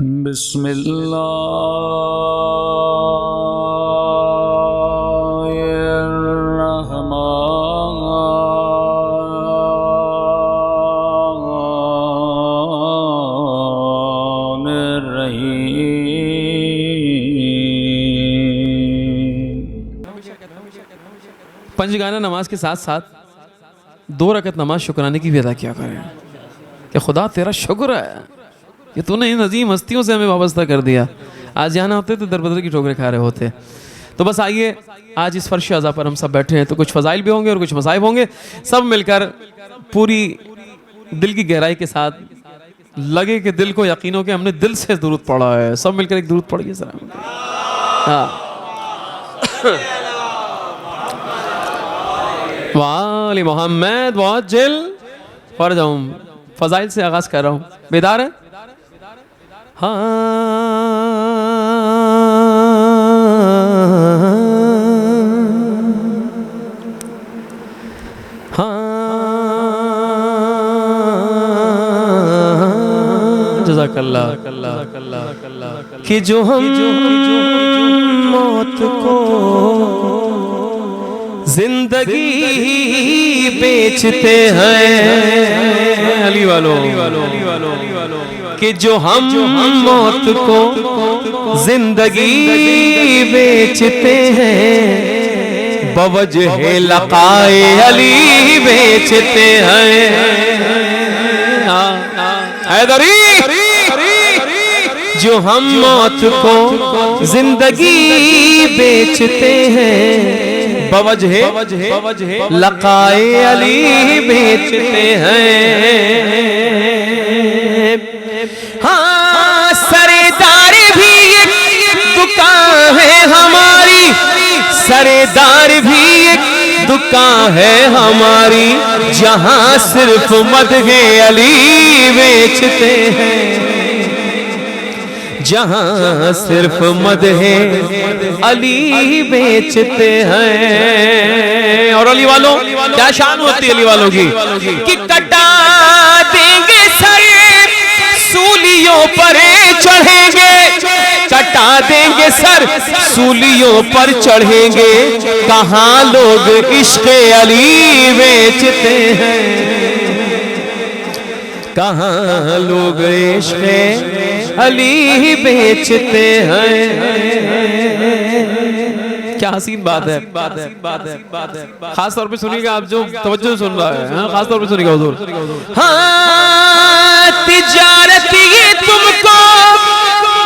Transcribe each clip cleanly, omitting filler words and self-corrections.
بسم اللہ الرحمن الرحیم۔ پنجگانہ نماز کے ساتھ ساتھ 2 رکعت نماز شکرانے کی بھی ادا کیا کریں کہ خدا تیرا شکر ہے کہ تو نے ان عظیم ہستیوں سے ہمیں وابستہ کر دیا۔ آج جانا ہوتے تو در بدر کی ٹھوکریں کھا رہے ہوتے۔ تو بس آئیے آج اس فرش عزا پر ہم سب بیٹھے ہیں تو کچھ فضائل بھی ہوں گے اور کچھ مصائب ہوں گے، سب مل کر پوری دل کی گہرائی کے ساتھ لگے کہ دل کو یقین ہو کہ ہم نے دل سے درود پڑھا ہے۔ سب مل کر ایک درود پڑھیے ذرا۔ وآل محمد وعجل فرجہم۔ فضائل سے آغاز کر رہا ہوں، بیدار ہے؟ ہاں جزاک اللہ کہ جو ہم موت کو زندگی بیچتے ہیں، علی والو، کہ جو ہم موت کو زندگی بیچتے ہیں، بوجہ لقائے علی بیچتے ہیں۔ حیدری، جو ہم موت کو زندگی بیچتے ہیں، بوجہ لقائے علی بیچتے ہیں۔ ہاں سردار بھی ایک دکان ہے ہماری، سردار بھی ایک دکان ہے ہماری، جہاں صرف مدح علی بیچتے ہیں، جہاں صرف مدح علی بیچتے ہیں۔ اور علی والوں کیا شان ہوتی ہے علی والوں کی کہ کٹا دیں گے سر سولیوں پر چڑھیں گے، کٹا دیں گے سر سولیوں پر چڑھیں گے، کہاں لوگ عشق علی بیچتے ہیں، کہاں لوگ عشق علی بیچتے ہیں۔ کیا حسین بات ہے، خاص طور پہ سنیے گا آپ جو توجہ سن رہا ہے، خاص طور پہ سنیے گا حضور۔ ہاں تجارت یہ تم کو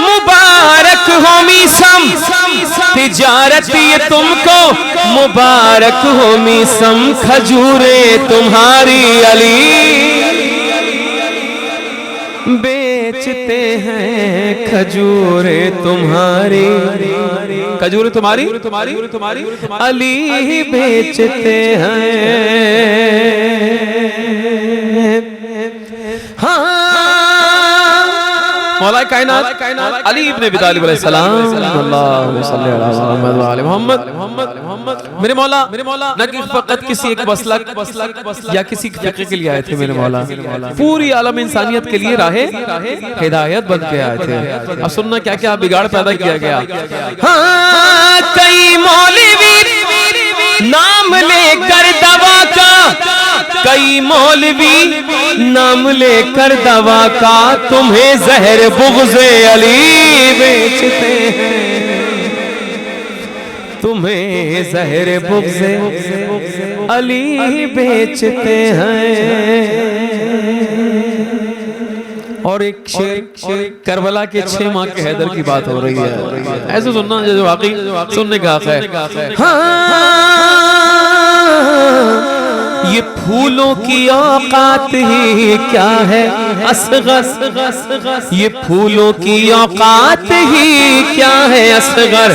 مبارک ہو میسم، تجارت یہ تم کو مبارک ہو میسم، کھجوریں تمہاری علی بیچتے ہیں، کھجوریں تمہاری، کھجوریں تمہاری علی بیچتے ہیں۔ مولا کائنات علی ابن ابی طالب علیہ السلام، اللہ صلی اللہ علیہ محمد۔ میرے مولا نہ کہ فقط کسی ایک مسلک یا کسی فقہ کے لیے آئے تھے، میرے مولا پوری عالم انسانیت کے لیے راہ ہدایت بن کے آئے تھے۔ اب سننا کیا کیا بگاڑ پیدا کیا گیا۔ ہاں کئی مولوی نام لے کر دوا کا، کئی مولوی نام لے کر دوا کا، تمہیں زہر بغض علی بیچتے ہیں، تمہیں زہر بغض علی بیچتے ہیں۔ اور ایک شعر کربلا کے 6 ماہ کے حیدر کی بات ہو رہی ہے، ایسے سننا جو واقعی سننے کا حق ہے۔ یہ پھولوں کی اوقات ہی کیا ہے اصغر، یہ پھولوں کی اوقات ہی کیا ہے اصغر،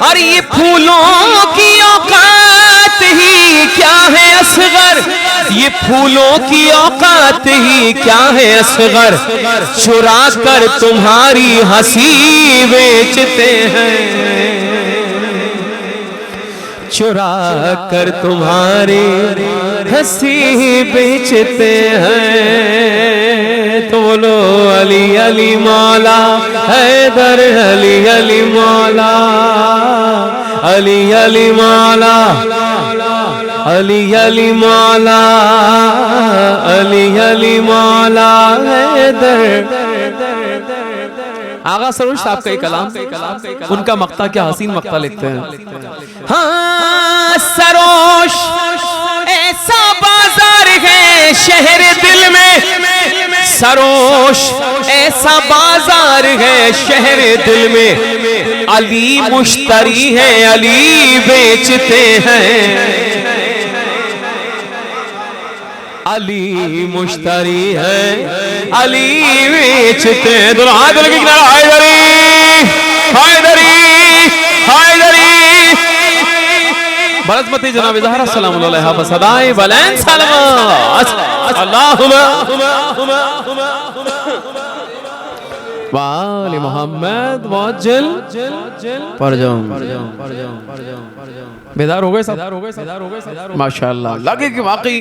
اور یہ پھولوں کی اوقات ہی کیا ہے اصغر، یہ پھولوں کی اوقات ہی کیا ہے اصغر، چرا کر تمہاری ہنسی بیچتے ہیں، چرا کر تمہاری ہنسی بیچتے ہیں تو بولو علی علی مولا حیدر علی علی مولا علی علی مولا علی علی مولا علی علی مولا حیدر آغا سروش صاحب کا کلام ان کا مقطع کیا حسین مقطع لکھتے ہیں ہاں سروش ایسا بازار ہے شہر دل میں سروش ایسا بازار ہے شہر دل میں علی مشتری ہے علی بیچتے ہیں علی مشتری ہے علی بیچتے ہیں دلہا دل کی کنارہ حیدری حیدری حیدری برزمتی جناب زہرا سلام اللہ علیہ بصدائے بلین سلامات اللہم وآل محمد موجل پر جاؤں بیدار ہو گئے صاحب ماشاءاللہ لگے کہ واقعی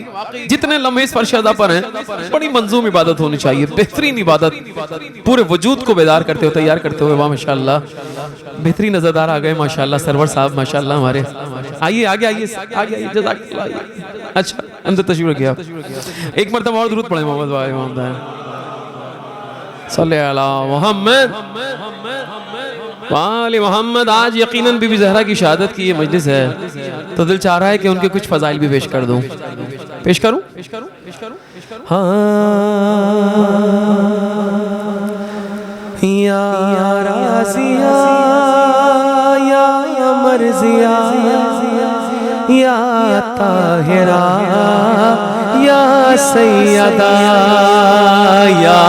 جتنے لمحے اس فرش ادا پر ہیں بڑی منظوم عبادت ہونی چاہیے بہترین عبادت پورے وجود کو بیدار کرتے ہوئے تیار کرتے ہوئے ماشاءاللہ بہترین نظردار آگئے ماشاءاللہ سرور صاحب ماشاءاللہ ہمارے آئیے آگے آئیے جزاک اللہ اچھا اندر تشریف رکھیے آپ ایک مرتبہ اور درود پڑھیں محمد بھائی محمد صلی اللہ محمد وآل محمد آج یقیناً بی بی زہرا کی شہادت کی یہ مجلس ہے تو دل چاہ رہا ہے کہ ان کے کچھ فضائل بھی پیش کر دوں پیش کروں ہاں یا رازیہ یا مرضیہ یا طاہرہ یا سیدہ یا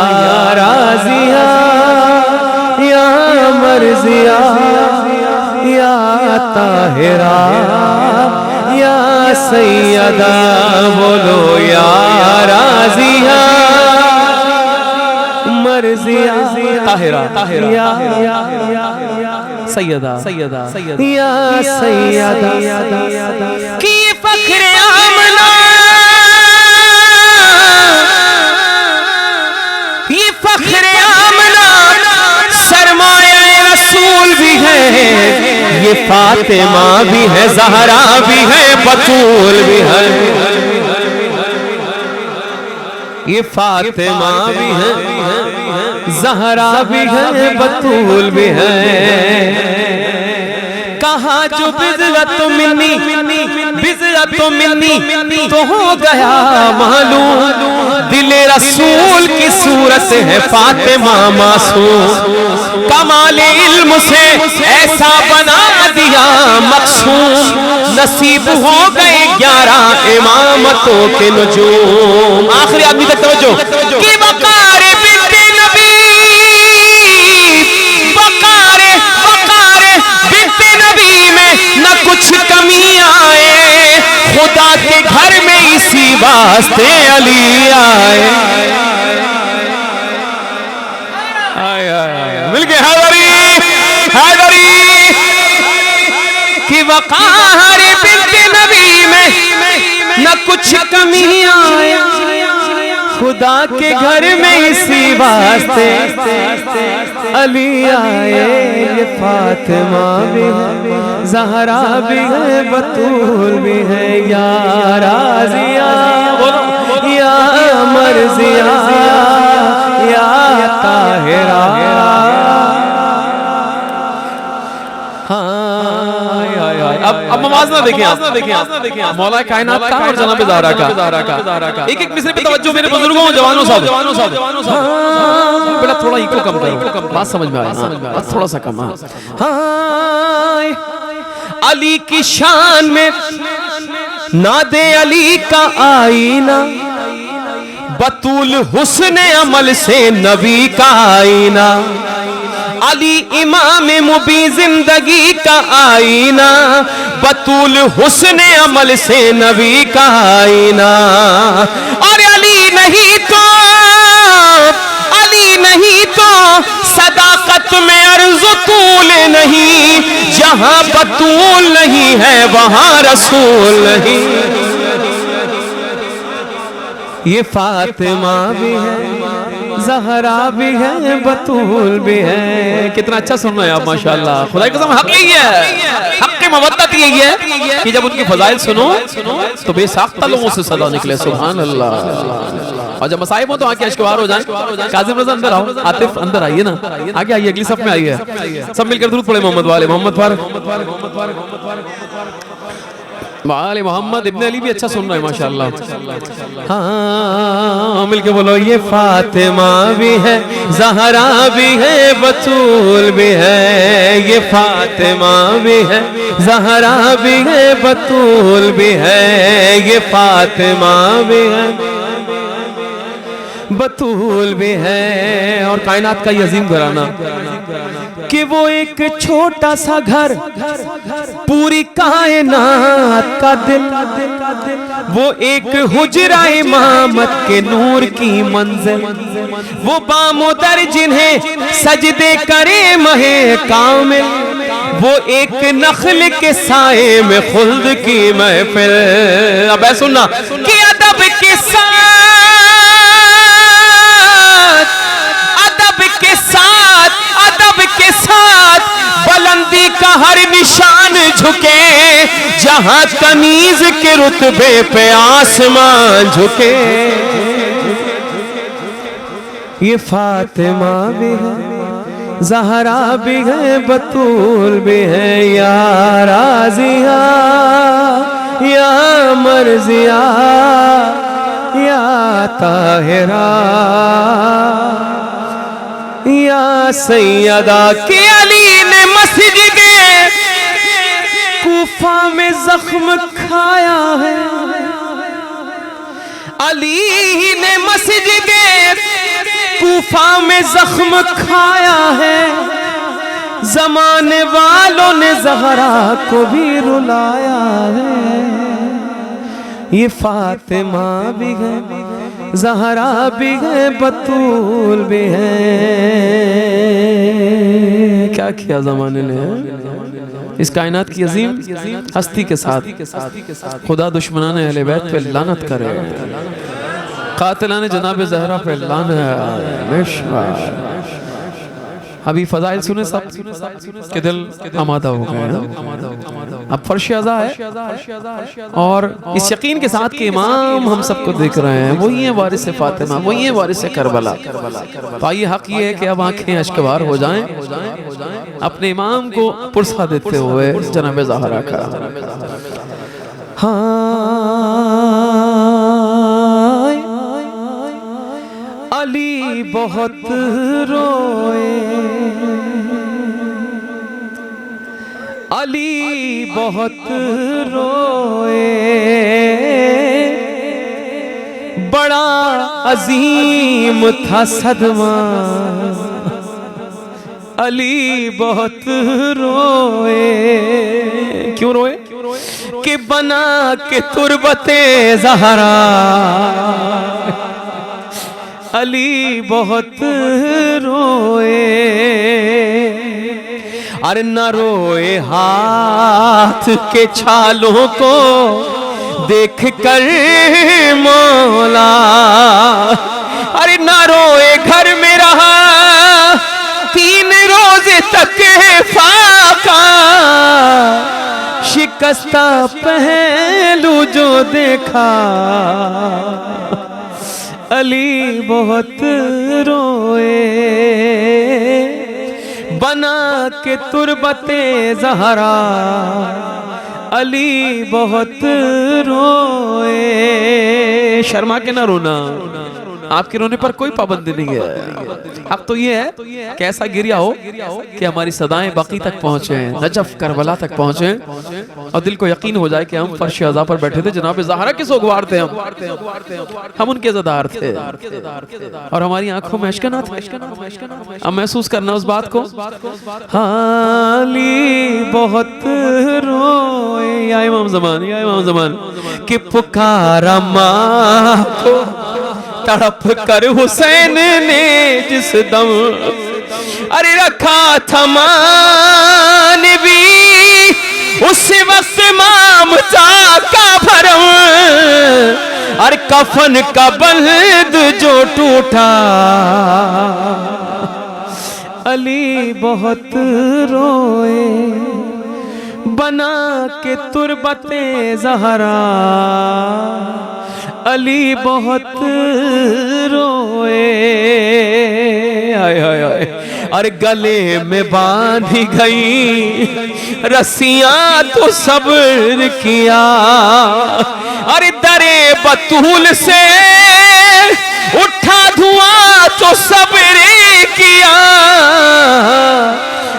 رازیہ یا مرضیہ یا طاہرہ یا سیدہ بولو یا رازیہ مرضیہ طاہرہ یا سیدہ یا سیدہ کی فخر آمنہ یہ فخر آمنہ سرمایہ رسول بھی ہے یہ فاطمہ بھی ہے زہرا بھی ہے بطول بھی ہے یہ فاطمہ بھی ہے زہرا بھی ہے بطول بھی ہے کہا جو بذرت منی تو ہو گیا معلوم دل رسول کی صورت ہے فاطمہ معصوم کمال علم سے ایسا بنا دیا مقصوم نصیب ہو گئے 11 امامتوں کے نجوم آخری آدمی تک توجہ کہ وقار بنت نبی وقار بنت نبی میں نہ کچھ کمی آئے خدا کے گھر میں اسی واسطے علی آئے مل گئے حیدری کہ وقار بنت نبی میں نہ کچھ کمی آئے خدا کے گھر میں اسی واسطے علی آئے یہ فاطمہ بھی ہے زہرا بھی ہے بطول بھی ہے یا رازیہ یا مرضیہ یا طاہرہ اب موازنہ دیکھیں مولا کائنات کا اور جناب زہرا کا ایک ایک مصرے پہ توجہ میرے بزرگوں جوانوں صاحب بیٹا تھوڑا ایکو کم کرو بات سمجھ میں آیا بات تھوڑا سا کم علی کی شان میں ناد علی کا آئینہ بطول حسن عمل سے نبی کا آئینہ علی امام مبی زندگی کا آئینہ بطول حسن عمل سے نبی کا آئینہ اور علی نہیں تو صداقت میں عرض و بطول نہیں، جہاں بطول نہیں ہے وہاں رسول نہیں۔ یہ فاطمہ بھی ہے، زہرا بھی ہے، بطول بھی ہے۔ کتنا اچھا سن رہے ہیں آپ ماشاءاللہ، خدا کی قسم حق یہی ہے، حق کی محبت یہی ہے کہ جب ان کی فضائل سنو تو بے ساختہ لوگوں سے صدا نکلے، سبحان اللہ۔ اور جب مصائب ہو تو آنکھیں اشکبار ہو جائیں۔ کاظم رضا اندر آؤ، عاطف اندر آئیے نا، آگے آئیے، اگلی صف میں آئیے، سب مل کر درود پڑھے محمد والے محمد پر وآل محمد۔ ابن علی بھی اچھا سن رہا ہے ماشاءاللہ۔ ہاں مل کے بولو، یہ فاطمہ بھی ہے، زہرا بھی ہے، بطول بھی ہے۔ یہ فاطمہ بھی ہے، زہرا بھی ہے، بطول بھی ہے۔ یہ فاطمہ بھی ہے، بطول بھی ہے۔ اور کائنات کا یہ عظیم گھرانہ کہ وہ ایک چھوٹا سا گھر، پوری کائنات کا دل، وہ ایک حجرہ امامت کے نور کی منزل، وہ بام و در جنہیں سجدے کرے مہے کامل، وہ ایک نخل کے سائے میں خلد کی محفل۔ اب اے سننا کہ ادب کے ساتھ بلندی کا ہر نشان جھکے، جہاں تمیز کے رتبے پہ آسمان جھکے۔ یہ فاطمہ بھی ہے، زہرا بھی ہے، بطول بھی ہے۔ یا رازیہ یا مرضیہ یا طاہرہ یا سیدہ کہ علی نے مسجد کوفہ میں زخم کھایا ہے، علی نے مسجد کوفہ میں زخم کھایا ہے، زمانے والوں نے زہرا کو بھی رلایا ہے۔ یہ فاطمہ بھی ہے، زہرا بھی ہے، بطول بھی ہے۔ کیا کیا زمانے نے اس کائنات کی عظیم ہستی کے ساتھ۔ خدا دشمنان اہل بیت پہ لعنت کرے، قاتلان جناب زہرا پہ لعنت۔ ابھی فضائل سنے سب کہ دل آمادہ ہو گئے۔ اب فرش عزا ہے اور اس یقین کے ساتھ کہ امام ہم سب کو دیکھ رہے ہیں، وہی ہیں وارث فاطمہ، وہی ہیں وارث کربلا۔ تو آئیے حق یہ ہے کہ اب آنکھیں اشکبار ہو جائیں اپنے امام کو پرسہ دیتے ہوئے جناب زہرا کا۔ علی بہت روئے، علی بہت روئے، بڑا عظیم تھا صدمہ، علی بہت روئے۔ کیوں روئے؟ کہ بنا کے تربت زہرا علی بہت روئے، اور نہ روئے ہاتھ کے چھالوں کو دیکھ کر مولا، ارے نہ روئے گھر میں رہا 3 روزے تک فاقہ، شکستہ پہلو جو دیکھا، علی بہت روئے، بنا کے تربت زہرا علی بہت روئے۔ شرما کے نہ رونا، آپ کے رونے پر کوئی پابندی نہیں ہے۔ اب تو یہ ہے کہ ایسا گریہ ہو کہ ہماری صدائیں باقی تک پہنچیں، نجف کربلا تک پہنچیں، اور دل کو یقین ہو جائے کہ ہم فرش عزا پر بیٹھے تھے، جناب زہرا کے سوگوار تھے، ہم ان کے زدار تھے، اور ہماری آنکھوں میں اشکنا تھے۔ اب محسوس کرنا اس بات کو، علی بہت روئے، یا امام زمان، یا امام زمان، کہ پکارا ماں کو تڑپ کر حسین نے جس دم، ارے رکھا تھا مان بھی اس وقت مامتا کا بھرم اور کفن کا بند جو ٹوٹا علی بہت روئے بنا کے تربت زہرا علی بہت روئے اور گلے میں باندھی گئی رسیاں تو صبر کیا اور درے بطول سے اٹھا دھواں تو صبر کیا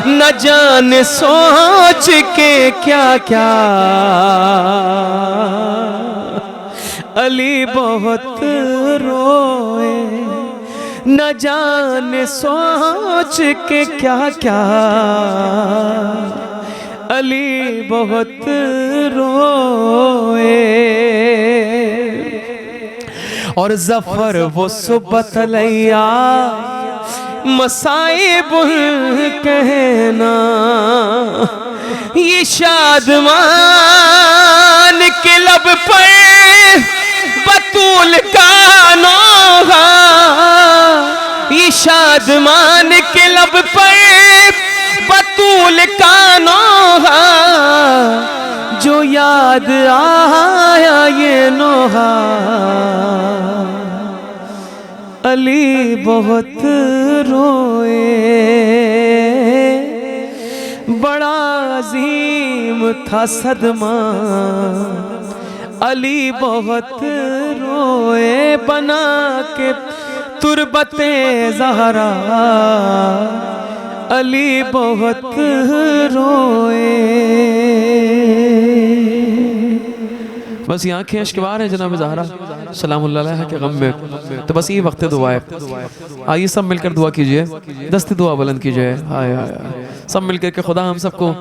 نہ جانے سوچ کے کیا کیا علی بہت روئے نہ جانے سوچ کے کیا کیا علی بہت روئے اور ظفر وہ صبح لیا مصائب کہنا یہ شادمان کے لب پر بطول کا نوحہ یہ شادمان کے لب پر بطول کا نوحہ جو یاد آیا یہ نوحہ علی بہت روئے بڑا عظیم تھا صدمہ علی بہت روئے بنا کے تربت زہرا علی بہت روئے بس یہ آنکھیں اشکبار ہیں جناب زہرا سلام اللہ علیہ کے غم میں تو بس یہ وقت دعا ہے آئیے سب مل کر دعا کیجئے دست دعا بلند کیجئے سب مل کر کہ خدا ہم سب کو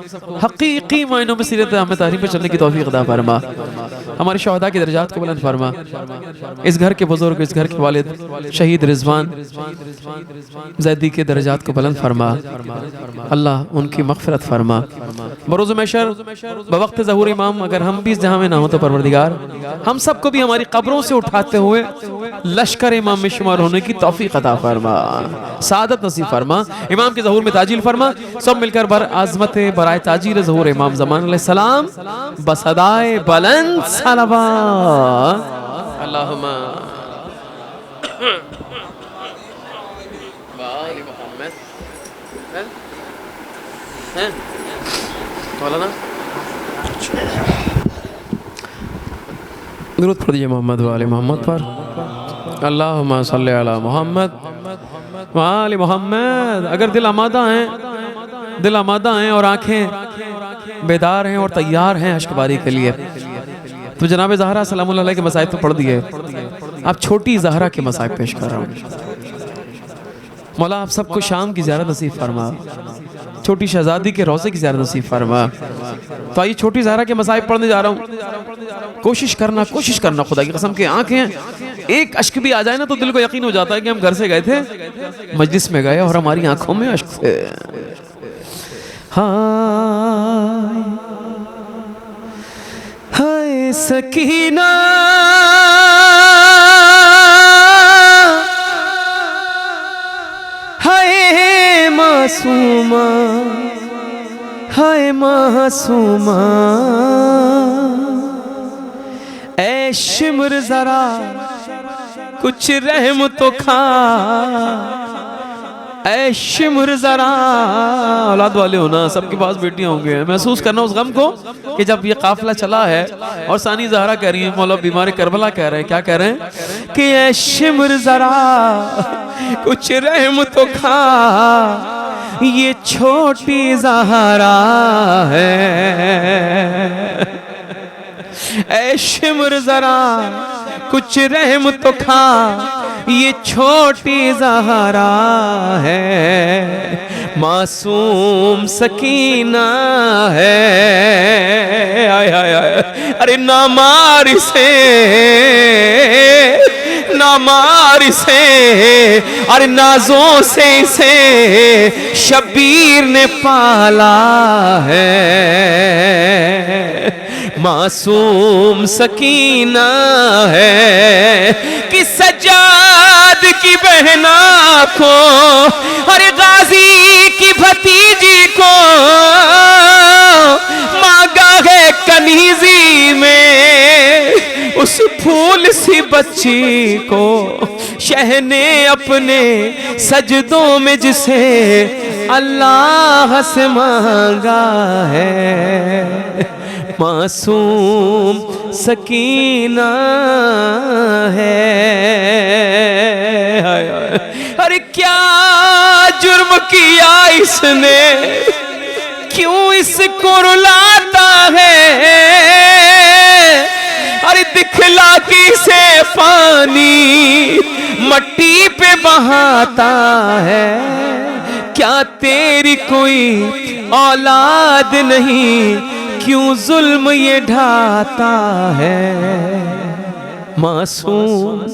حقیقی معنوں میں سیرت احمد طاہری پہ چلنے کی توفیق عطا فرما ہمارے شہداء کی درجات کو بلند فرما اس گھر کے بزرگ اس گھر کے والد شہید رضوان زیدی کے درجات کو بلند فرما اللہ ان کی مغفرت فرما بروز محشر بوقت ظہور امام اگر ہم بھی اس جہاں میں نہ ہوں تو پروردگار ہم سب کو بھی ہماری قبروں سے اٹھاتے ہوئے لشکر امام میں شمار ہونے کی توفیق عطا فرما سعادت نصیب فرما امام کے ظہور میں تاجیل فرما سب مل کر بر عظمت برائے تاجیل ظہور امام زمان علیہ السلام بصدائے بلند صلوات اللہم بآل محمد مولانا درود پڑھ دیجئے محمد و آل محمد پر اللہم صلی علی محمد و آل محمد اگر دل آمادہ ہیں اور آنکھیں بیدار ہیں اور تیار ہیں اشکباری کے لیے تو جناب زہرا سلام اللہ علیہ کے مصائب تو پڑھ دیئے اب چھوٹی زہرا کے مصائب پیش کر رہا ہوں مولا آپ سب کو شام کی زیارت نصیب فرما چھوٹی شہزادی کے روضے کی زیارت نصیب فرما تو آئیے چھوٹی زہرا کے مصائب پڑھنے جا رہا ہوں کوشش کرنا خدا کی قسم کے آنکھیں ایک اشک بھی آ جائے نا تو دل کو یقین ہو جاتا ہے کہ ہم گھر سے گئے تھے مجلس میں گئے اور ہماری آنکھوں میں اشک تھے ہائے سکینہ ہائے معصومہ ہائے معصومہ اے شمر ذرا کچھ رحم تو کھا اے شمر ذرا اولاد والے ہونا سب کے پاس بیٹیاں ہوں گے محسوس کرنا اس غم کو کہ جب یہ قافلہ چلا ہے اور ثانی زہرا کہہ رہی ہیں مولا بیمار کربلا کہہ رہے ہیں کیا کہہ رہے ہیں کہ اے شمر ذرا کچھ رحم تو کھا یہ چھوٹی زہرا ہے اے شمر ذرا کچھ رحم تو کھا یہ چھوٹی زہرا ہے معصوم سکینہ ہے ارے نہ مار سے نامار سے اور نازوں سے اسے شبیر نے پالا ہے معصوم سکینہ ہے کہ سجاد کی بہنا کو اور غازی کی بھتیجی کو مانگا ہے کنیزی میں اس پھول سی بچی کو شہ نے اپنے سجدوں میں جسے اللہ سے مانگا ہے معصوم سکینہ ہے ارے کیا جرم کیا اس نے کیوں اس کو رلاتا ہے ارے دکھلا کسے پانی مٹی پہ بہاتا ہے کیا تیری کوئی اولاد نہیں کیوں ظلم یہ ڈھاتا ہے معصوم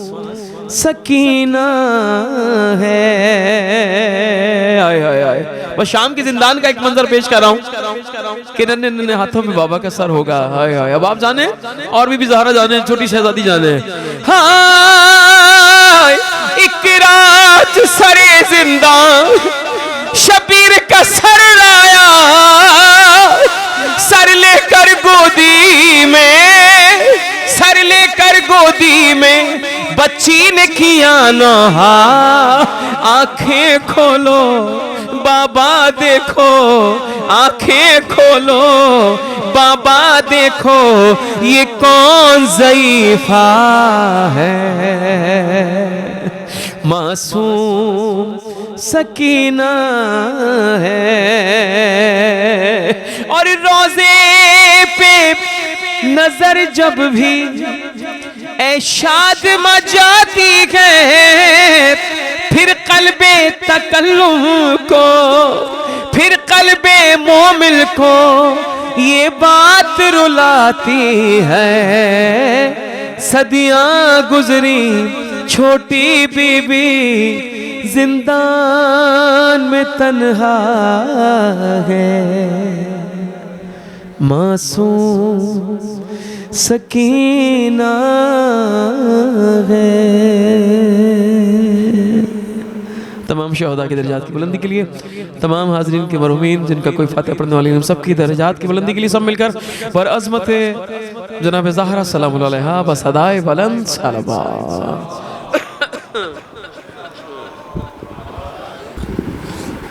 سکینہ ہے آئے آئے آئے وہ شام کی زندان کا ایک منظر پیش کر رہا ہوں کہ ننے ننے ہاتھوں میں بابا کا سر ہوگا آئے آئے اب آپ جانے اور بھی زہرا جانے چھوٹی شہزادی جانے ہائے ایک رات سرے زندان شبیر کا سر لایا سر لے کر گودی میں بچی نے کیا نوحہ آنکھیں کھولو بابا دیکھو آنکھیں کھولو بابا دیکھو یہ کون ضعیفہ ہے معصوم سکینہ ہے اور روزے پہ نظر جب بھی اے شادمہ جاتی ہے پھر قلب تکلم کو پھر قلب مومن کو یہ بات رلاتی ہے صدیاں گزری چھوٹی بی بی زندان میں تنہا ہے معصوم سکینہ ہے تمام شہداء کے درجات کی بلندی کے لیے تمام حاضرین کے مرحومین جن کا کوئی فاتحہ پڑھنے والی ہم سب کی درجات کی بلندی کے لیے سب مل کر بر عظمت جناب زہرا سلام اللہ علیہا بصدائے بلند صلوات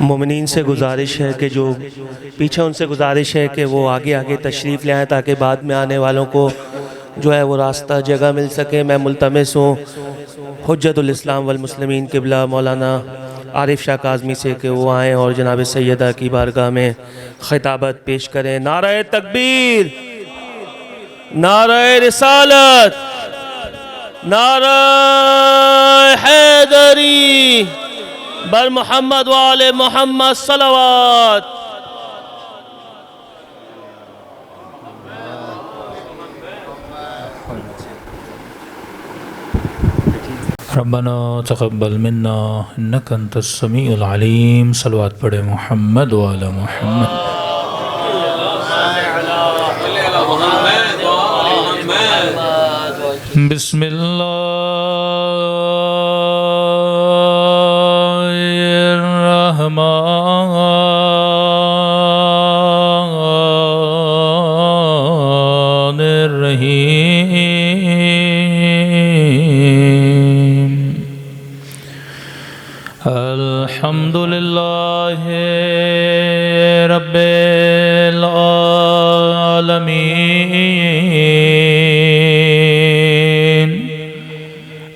مومنین سے گزارش ہے کہ جو پیچھے ان سے گزارش ہے کہ وہ آگے آگے تشریف لے آئیں تاکہ بعد میں آنے والوں کو جو ہے وہ راستہ جگہ مل سکے میں ملتمس ہوں حجت الاسلام والمسلمین قبلہ مولانا عارف شاہ کاظمی سے کہ وہ آئیں اور جناب سیدہ کی بارگاہ میں خطابت پیش کریں نعرہ تکبیر نعرہ رسالت نعرہ حیدری بر محمد وآل محمد صلوات ربنا تقبل منا انك انت السميع العليم صلوات پڑھے محمد وعلى محمد بسم اللہ الرحمن الرحیم الحمد للہ رب العالمین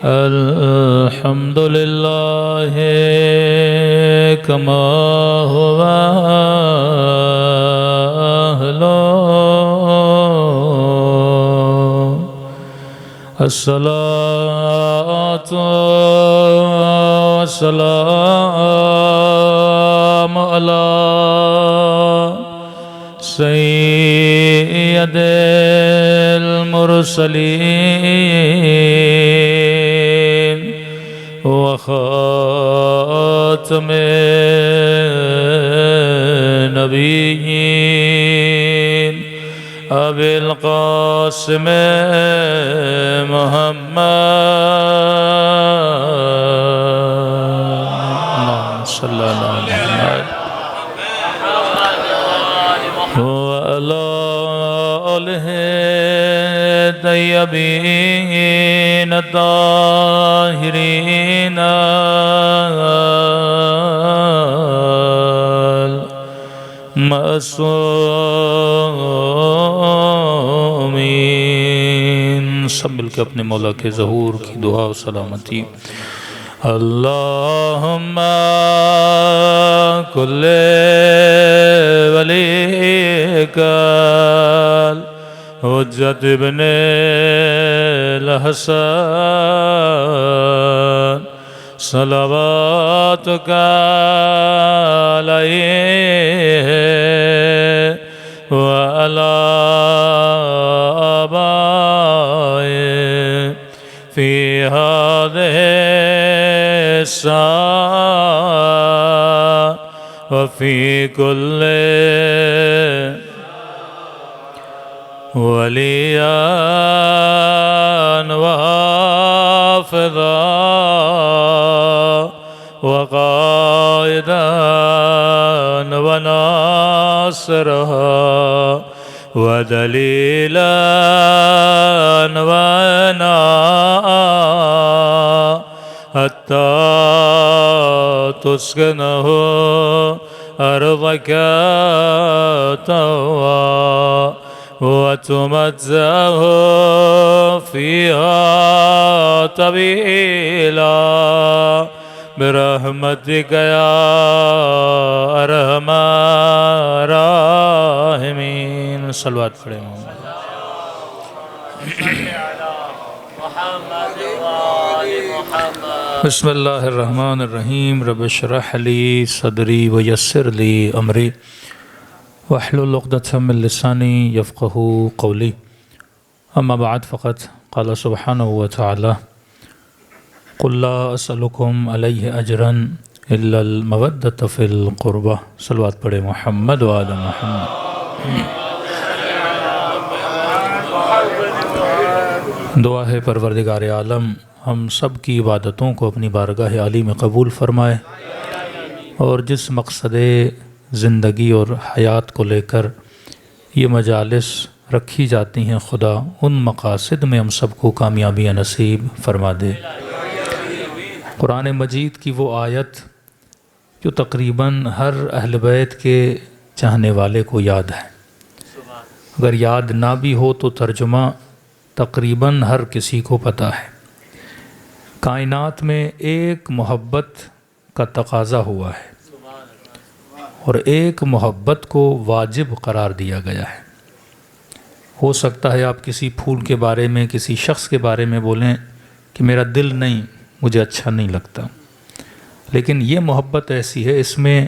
الحمد للہ کما ہوا الصلاة والسلام على سيد المرسلين وخاتم النبيين أبي القاسم محمد اللهم صل على محمد وعلى آله الطيبين الطاهرين المعصومين سب مل کے اپنے مولا کے ظہور کی دعا و سلامتی اللہم کل ولیک حجت ابن الحسن صلواتک علیہ وعلی آبائه فی هذه الساعة وفي كل وليا وحافظا وقائدا وناصرها ودليلا وناء حتى تسكنه أرضك طوعا وتمتعه فيها طويلا برحمتك يا أرحم الراحمين صلوات پڑھیں محمد بسم اللہ الرحمن الرحیم رب اشرح لی صدری ویسر لی امری واحلل عقدۃ من لسانی یفقهوا قولی اما بعد فقط قال سبحانہ وتعالی قل لا اسألکم علیہ اجرا الا المودۃ فی القربہ صلوات پڑھیں محمد وآل محمد دعا ہے پروردگار عالم ہم سب کی عبادتوں کو اپنی بارگاہ عالی میں قبول فرمائے اور جس مقصد زندگی اور حیات کو لے کر یہ مجالس رکھی جاتی ہیں خدا ان مقاصد میں ہم سب کو کامیابی نصیب فرما دے۔ قرآن مجید کی وہ آیت جو تقریباً ہر اہل بیت کے چاہنے والے کو یاد ہے، اگر یاد نہ بھی ہو تو ترجمہ تقریباً ہر کسی کو پتہ ہے۔ کائنات میں ایک محبت کا تقاضا ہوا ہے اور ایک محبت کو واجب قرار دیا گیا ہے۔ ہو سکتا ہے آپ کسی پھول کے بارے میں کسی شخص کے بارے میں بولیں کہ میرا دل نہیں، مجھے اچھا نہیں لگتا، لیکن یہ محبت ایسی ہے اس میں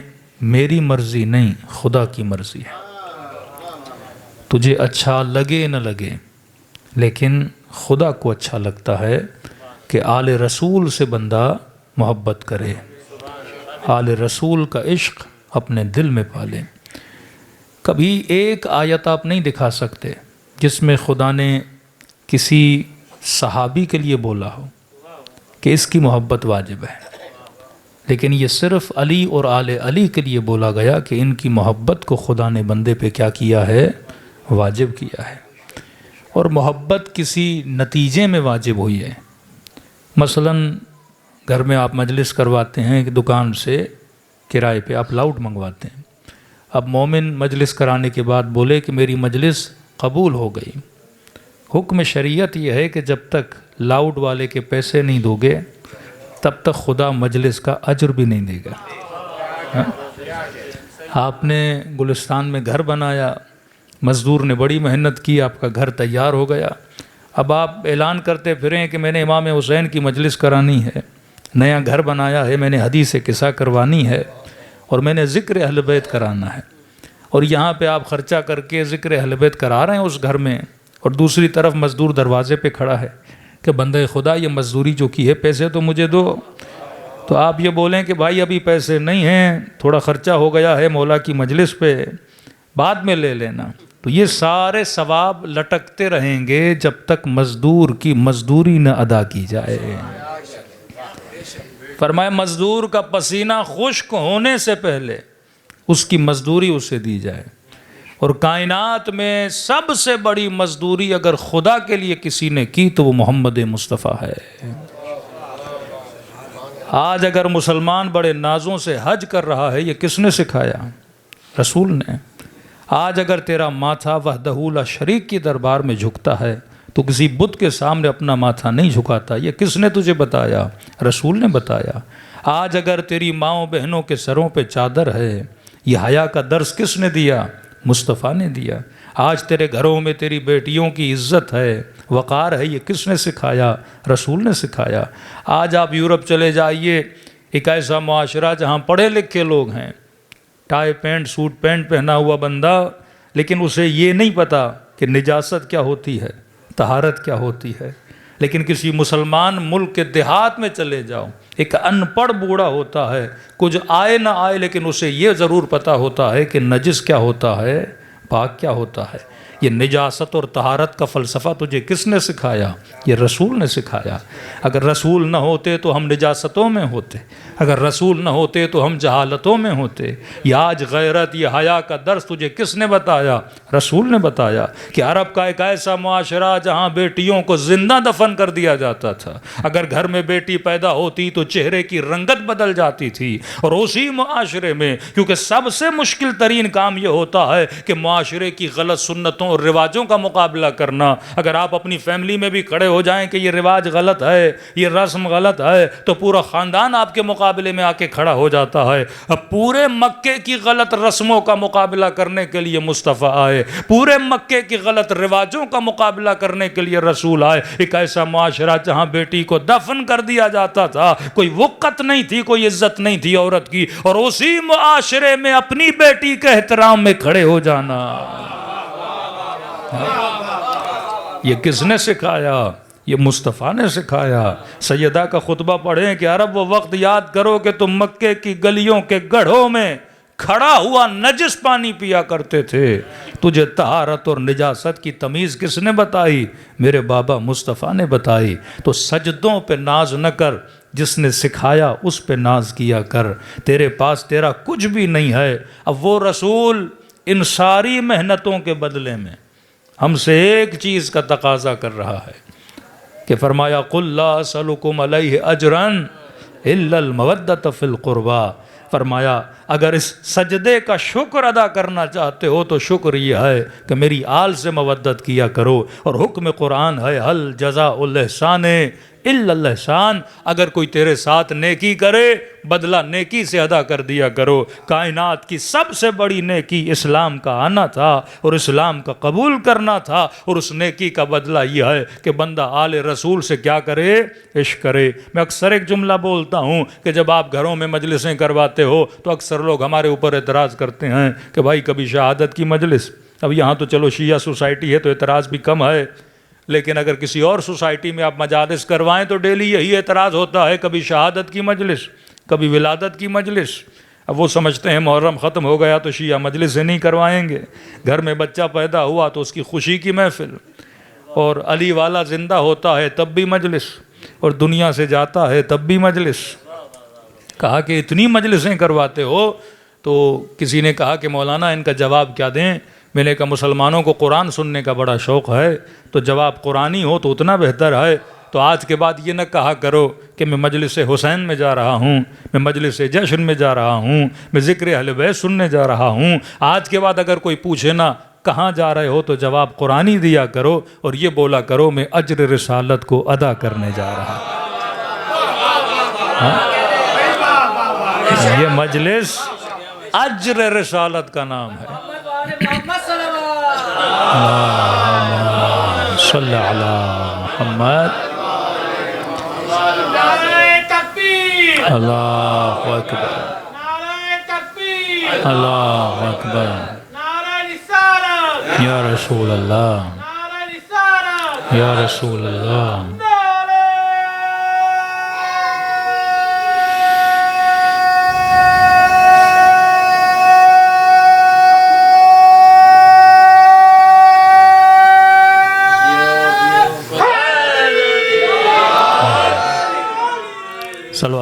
میری مرضی نہیں خدا کی مرضی ہے۔ تجھے اچھا لگے نہ لگے لیکن خدا کو اچھا لگتا ہے کہ آل رسول سے بندہ محبت کرے، آل رسول کا عشق اپنے دل میں پالے۔ کبھی ایک آیت آپ نہیں دکھا سکتے جس میں خدا نے کسی صحابی کے لیے بولا ہو کہ اس کی محبت واجب ہے، لیکن یہ صرف علی اور آل علی کے لیے بولا گیا کہ ان کی محبت کو خدا نے بندے پہ کیا کیا ہے؟ واجب کیا ہے۔ اور محبت کسی نتیجے میں واجب ہوئی ہے۔ مثلاً گھر میں آپ مجلس کرواتے ہیں کہ دکان سے کرائے پہ آپ لاؤڈ منگواتے ہیں، اب مومن مجلس کرانے کے بعد بولے کہ میری مجلس قبول ہو گئی، حکم شریعت یہ ہے کہ جب تک لاؤڈ والے کے پیسے نہیں دو گے تب تک خدا مجلس کا اجر بھی نہیں دے گا۔ آپ نے گلستان میں گھر بنایا، مزدور نے بڑی محنت کی، آپ کا گھر تیار ہو گیا، اب آپ اعلان کرتے پھریں کہ میں نے امام حسین کی مجلس کرانی ہے، نیا گھر بنایا ہے، میں نے حدیث قصہ کروانی ہے اور میں نے ذکر اہل بیت کرانا ہے، اور یہاں پہ آپ خرچہ کر کے ذکر اہل بیت کرا رہے ہیں اس گھر میں، اور دوسری طرف مزدور دروازے پہ کھڑا ہے کہ بندہ خدا یہ مزدوری جو کی ہے پیسے تو مجھے دو، تو آپ یہ بولیں کہ بھائی ابھی پیسے نہیں ہیں، تھوڑا خرچہ ہو گیا ہے مولا کی مجلس پہ، بعد میں لے لینا، تو یہ سارے ثواب لٹکتے رہیں گے جب تک مزدور کی مزدوری نہ ادا کی جائے۔ فرمایا مزدور کا پسینہ خشک ہونے سے پہلے اس کی مزدوری اسے دی جائے۔ اور کائنات میں سب سے بڑی مزدوری اگر خدا کے لیے کسی نے کی تو وہ محمد مصطفیٰ ہے۔ آج اگر مسلمان بڑے نازوں سے حج کر رہا ہے، یہ کس نے سکھایا؟ رسول نے۔ آج اگر تیرا ماتھا وحدہ لا شریک کی دربار میں جھکتا ہے تو کسی بت کے سامنے اپنا ماتھا نہیں جھکاتا، یہ کس نے تجھے بتایا؟ رسول نے بتایا۔ آج اگر تیری ماؤں بہنوں کے سروں پہ چادر ہے، یہ حیا کا درس کس نے دیا؟ مصطفیٰ نے دیا۔ آج تیرے گھروں میں تیری بیٹیوں کی عزت ہے، وقار ہے، یہ کس نے سکھایا؟ رسول نے سکھایا۔ آج آپ یورپ چلے جائیے، ایک ایسا معاشرہ جہاں پڑھے لکھے لوگ ہیں، ٹائی پینٹ سوٹ پینٹ پہنا ہوا بندہ، لیکن اسے یہ نہیں پتا کہ نجاست کیا ہوتی ہے، طہارت کیا ہوتی ہے۔ لیکن کسی مسلمان ملک کے دیہات میں چلے جاؤ، ایک ان پڑھ بوڑھا ہوتا ہے، کچھ آئے نہ آئے لیکن اسے یہ ضرور پتا ہوتا ہے کہ نجس کیا ہوتا ہے، پاک کیا ہوتا ہے۔ یہ نجاست اور طہارت کا فلسفہ تجھے کس نے سکھایا؟ یہ رسول نے سکھایا۔ اگر رسول نہ ہوتے تو ہم نجاستوں میں ہوتے، اگر رسول نہ ہوتے تو ہم جہالتوں میں ہوتے۔ یہ آج غیرت، یہ حیا کا درس تجھے کس نے بتایا؟ رسول نے بتایا کہ عرب کا ایک ایسا معاشرہ جہاں بیٹیوں کو زندہ دفن کر دیا جاتا تھا، اگر گھر میں بیٹی پیدا ہوتی تو چہرے کی رنگت بدل جاتی تھی۔ اور اسی معاشرے میں، کیونکہ سب سے مشکل ترین کام یہ ہوتا ہے کہ معاشرے کی غلط سنتوں اور رواجوں کا مقابلہ کرنا، اگر آپ اپنی فیملی میں بھی کھڑے ہو جائیں کہ یہ رواج غلط ہے، یہ رسم غلط ہے، تو پورا خاندان آپ کے مقابلے میں آ کے کھڑا ہو جاتا ہے۔ اب پورے مکے کی غلط رسموں کا مقابلہ کرنے کے لیے مصطفیٰ آئے، پورے مکے کی غلط رواجوں کا مقابلہ کرنے کے لیے رسول آئے۔ ایک ایسا معاشرہ جہاں بیٹی کو دفن کر دیا جاتا تھا، کوئی وقت نہیں تھی، کوئی عزت نہیں تھی عورت کی، اور اسی معاشرے میں اپنی بیٹی کے احترام میں کھڑے ہو جانا، یہ کس نے سکھایا؟ یہ مصطفیٰ نے سکھایا۔ سیدہ کا خطبہ پڑھیں کہ عرب وہ وقت یاد کرو کہ تم مکے کی گلیوں کے گڑھوں میں کھڑا ہوا نجس پانی پیا کرتے تھے، تجھے طہارت اور نجاست کی تمیز کس نے بتائی؟ میرے بابا مصطفیٰ نے بتائی۔ تو سجدوں پہ ناز نہ کر، جس نے سکھایا اس پہ ناز کیا کر۔ تیرے پاس تیرا کچھ بھی نہیں ہے، اب وہ رسول ان ساری محنتوں کے بدلے میں ہم سے ایک چیز کا تقاضا کر رہا ہے کہ فرمایا قُلْ لَا أَسْأَلُكُمْ عَلَيْهِ أَجْرًا إِلَّا الْمَوَدَّةَ فِي الْقُرْبَى۔ فرمایا اگر اس سجدے کا شکر ادا کرنا چاہتے ہو تو شکر یہ ہے کہ میری آل سے مودت کیا کرو، اور حکم قرآن ہے هَلْ جَزَاءُ الْإِحْسَانِ إِلَّا الْإِحْسَانُ، اگر کوئی تیرے ساتھ نیکی کرے بدلہ نیکی سے ادا کر دیا کرو۔ کائنات کی سب سے بڑی نیکی اسلام کا آنا تھا اور اسلام کا قبول کرنا تھا، اور اس نیکی کا بدلہ یہ ہے کہ بندہ آل رسول سے کیا کرے؟ عشق کرے۔ میں اکثر ایک جملہ بولتا ہوں کہ جب آپ گھروں میں مجلسیں کرواتے ہو تو اکثر لوگ ہمارے اوپر اعتراض کرتے ہیں کہ بھائی کبھی شہادت کی مجلس، اب یہاں تو چلو شیعہ سوسائٹی ہے تو اعتراض بھی کم ہے، لیکن اگر کسی اور سوسائٹی میں آپ مجالس کروائیں تو ڈیلی یہی اعتراض ہوتا ہے، کبھی شہادت کی مجلس، کبھی ولادت کی مجلس۔ اب وہ سمجھتے ہیں محرم ختم ہو گیا تو شیعہ مجلس سے نہیں کروائیں گے، گھر میں بچہ پیدا ہوا تو اس کی خوشی کی محفل، اور علی والا زندہ ہوتا ہے تب بھی مجلس، اور دنیا سے جاتا ہے تب بھی مجلس۔ کہا کہ اتنی مجلسیں کرواتے ہو، تو کسی نے کہا کہ مولانا ان کا جواب کیا دیں؟ میں نے کہا مسلمانوں کو قرآن سننے کا بڑا شوق ہے، تو جواب قرآنی ہو تو اتنا بہتر ہے۔ تو آج کے بعد یہ نہ کہا کرو کہ میں مجلس حسین میں جا رہا ہوں، میں مجلس جشن میں جا رہا ہوں، میں ذکر اہل بیت سننے جا رہا ہوں۔ آج کے بعد اگر کوئی پوچھے نا کہاں جا رہے ہو تو جواب قرآنی دیا کرو، اور یہ بولا کرو میں اجر رسالت کو ادا کرنے جا رہا ہوں۔ یہ مجلس اجر رسالت کا نام ہے۔ صلی علی محمد۔ اللہ اکبر، اللہ اکبر، یا رسول اللہ، یا رسول اللہ۔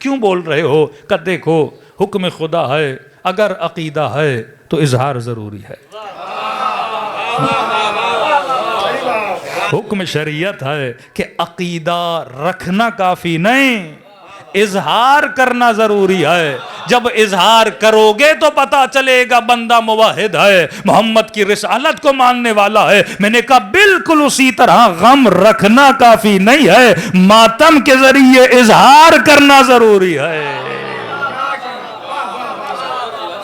کیوں بول رہے ہو؟ کہ دیکھو حکم خدا ہے، اگر عقیدہ ہے تو اظہار ضروری ہے، حکم شریعت ہے کہ عقیدہ رکھنا کافی نہیں، اظہار کرنا ضروری ہے۔ جب اظہار کرو گے تو پتا چلے گا بندہ موحد ہے، محمد کی رسالت کو ماننے والا ہے۔ میں نے کہا بالکل اسی طرح غم رکھنا کافی نہیں ہے، ماتم کے ذریعے اظہار کرنا ضروری ہے،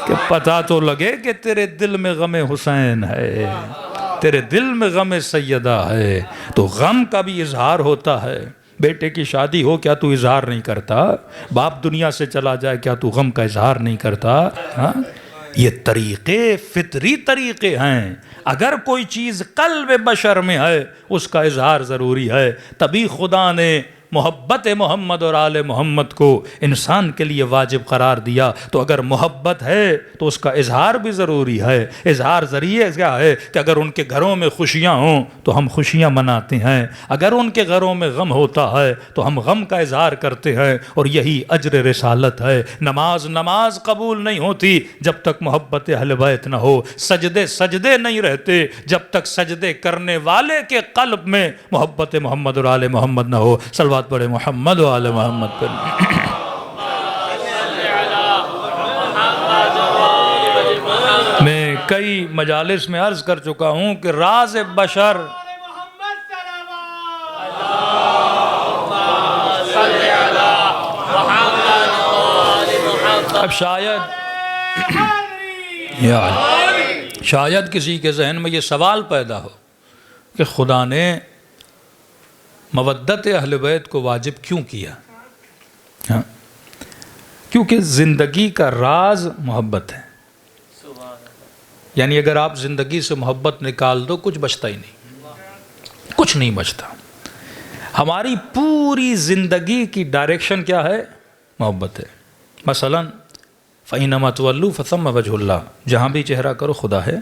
کہ پتا تو لگے کہ تیرے دل میں غم حسین ہے، تیرے دل میں غم سیدہ ہے، تو غم کا بھی اظہار ہوتا ہے۔ بیٹے کی شادی ہو، کیا تو اظہار نہیں کرتا؟ باپ دنیا سے چلا جائے، کیا تو غم کا اظہار نہیں کرتا؟ ہاں، یہ طریقے فطری طریقے ہیں۔ اگر کوئی چیز قلب بشر میں ہے اس کا اظہار ضروری ہے۔ تبھی خدا نے محبت محمد اور آل محمد کو انسان کے لیے واجب قرار دیا۔ تو اگر محبت ہے تو اس کا اظہار بھی ضروری ہے۔ اظہار ذریعے کیا ہے کہ اگر ان کے گھروں میں خوشیاں ہوں تو ہم خوشیاں مناتے ہیں، اگر ان کے گھروں میں غم ہوتا ہے تو ہم غم کا اظہار کرتے ہیں، اور یہی اجر رسالت ہے۔ نماز قبول نہیں ہوتی جب تک محبت اہل بیت نہ ہو، سجدے نہیں رہتے جب تک سجدے کرنے والے کے قلب میں محبت محمد اور آل محمد نہ ہو۔ صلوات پڑھے محمد و آل محمد پر۔ میں کئی مجالس میں عرض کر چکا ہوں کہ راز بشر اب شاید کسی کے ذہن میں یہ سوال پیدا ہو کہ خدا نے مودت اہل بیت کو واجب کیوں کیا؟ ہاں، کیونکہ زندگی کا راز محبت ہے۔ یعنی اگر آپ زندگی سے محبت نکال دو کچھ بچتا ہی نہیں، کچھ نہیں بچتا۔ ہماری پوری زندگی کی ڈائریکشن کیا ہے؟ محبت ہے۔ مثلا فَإِنَّمَا تُوَلُّوا فَثَمَّ وَجْهُ اللَّهِ، جہاں بھی چہرہ کرو خدا ہے۔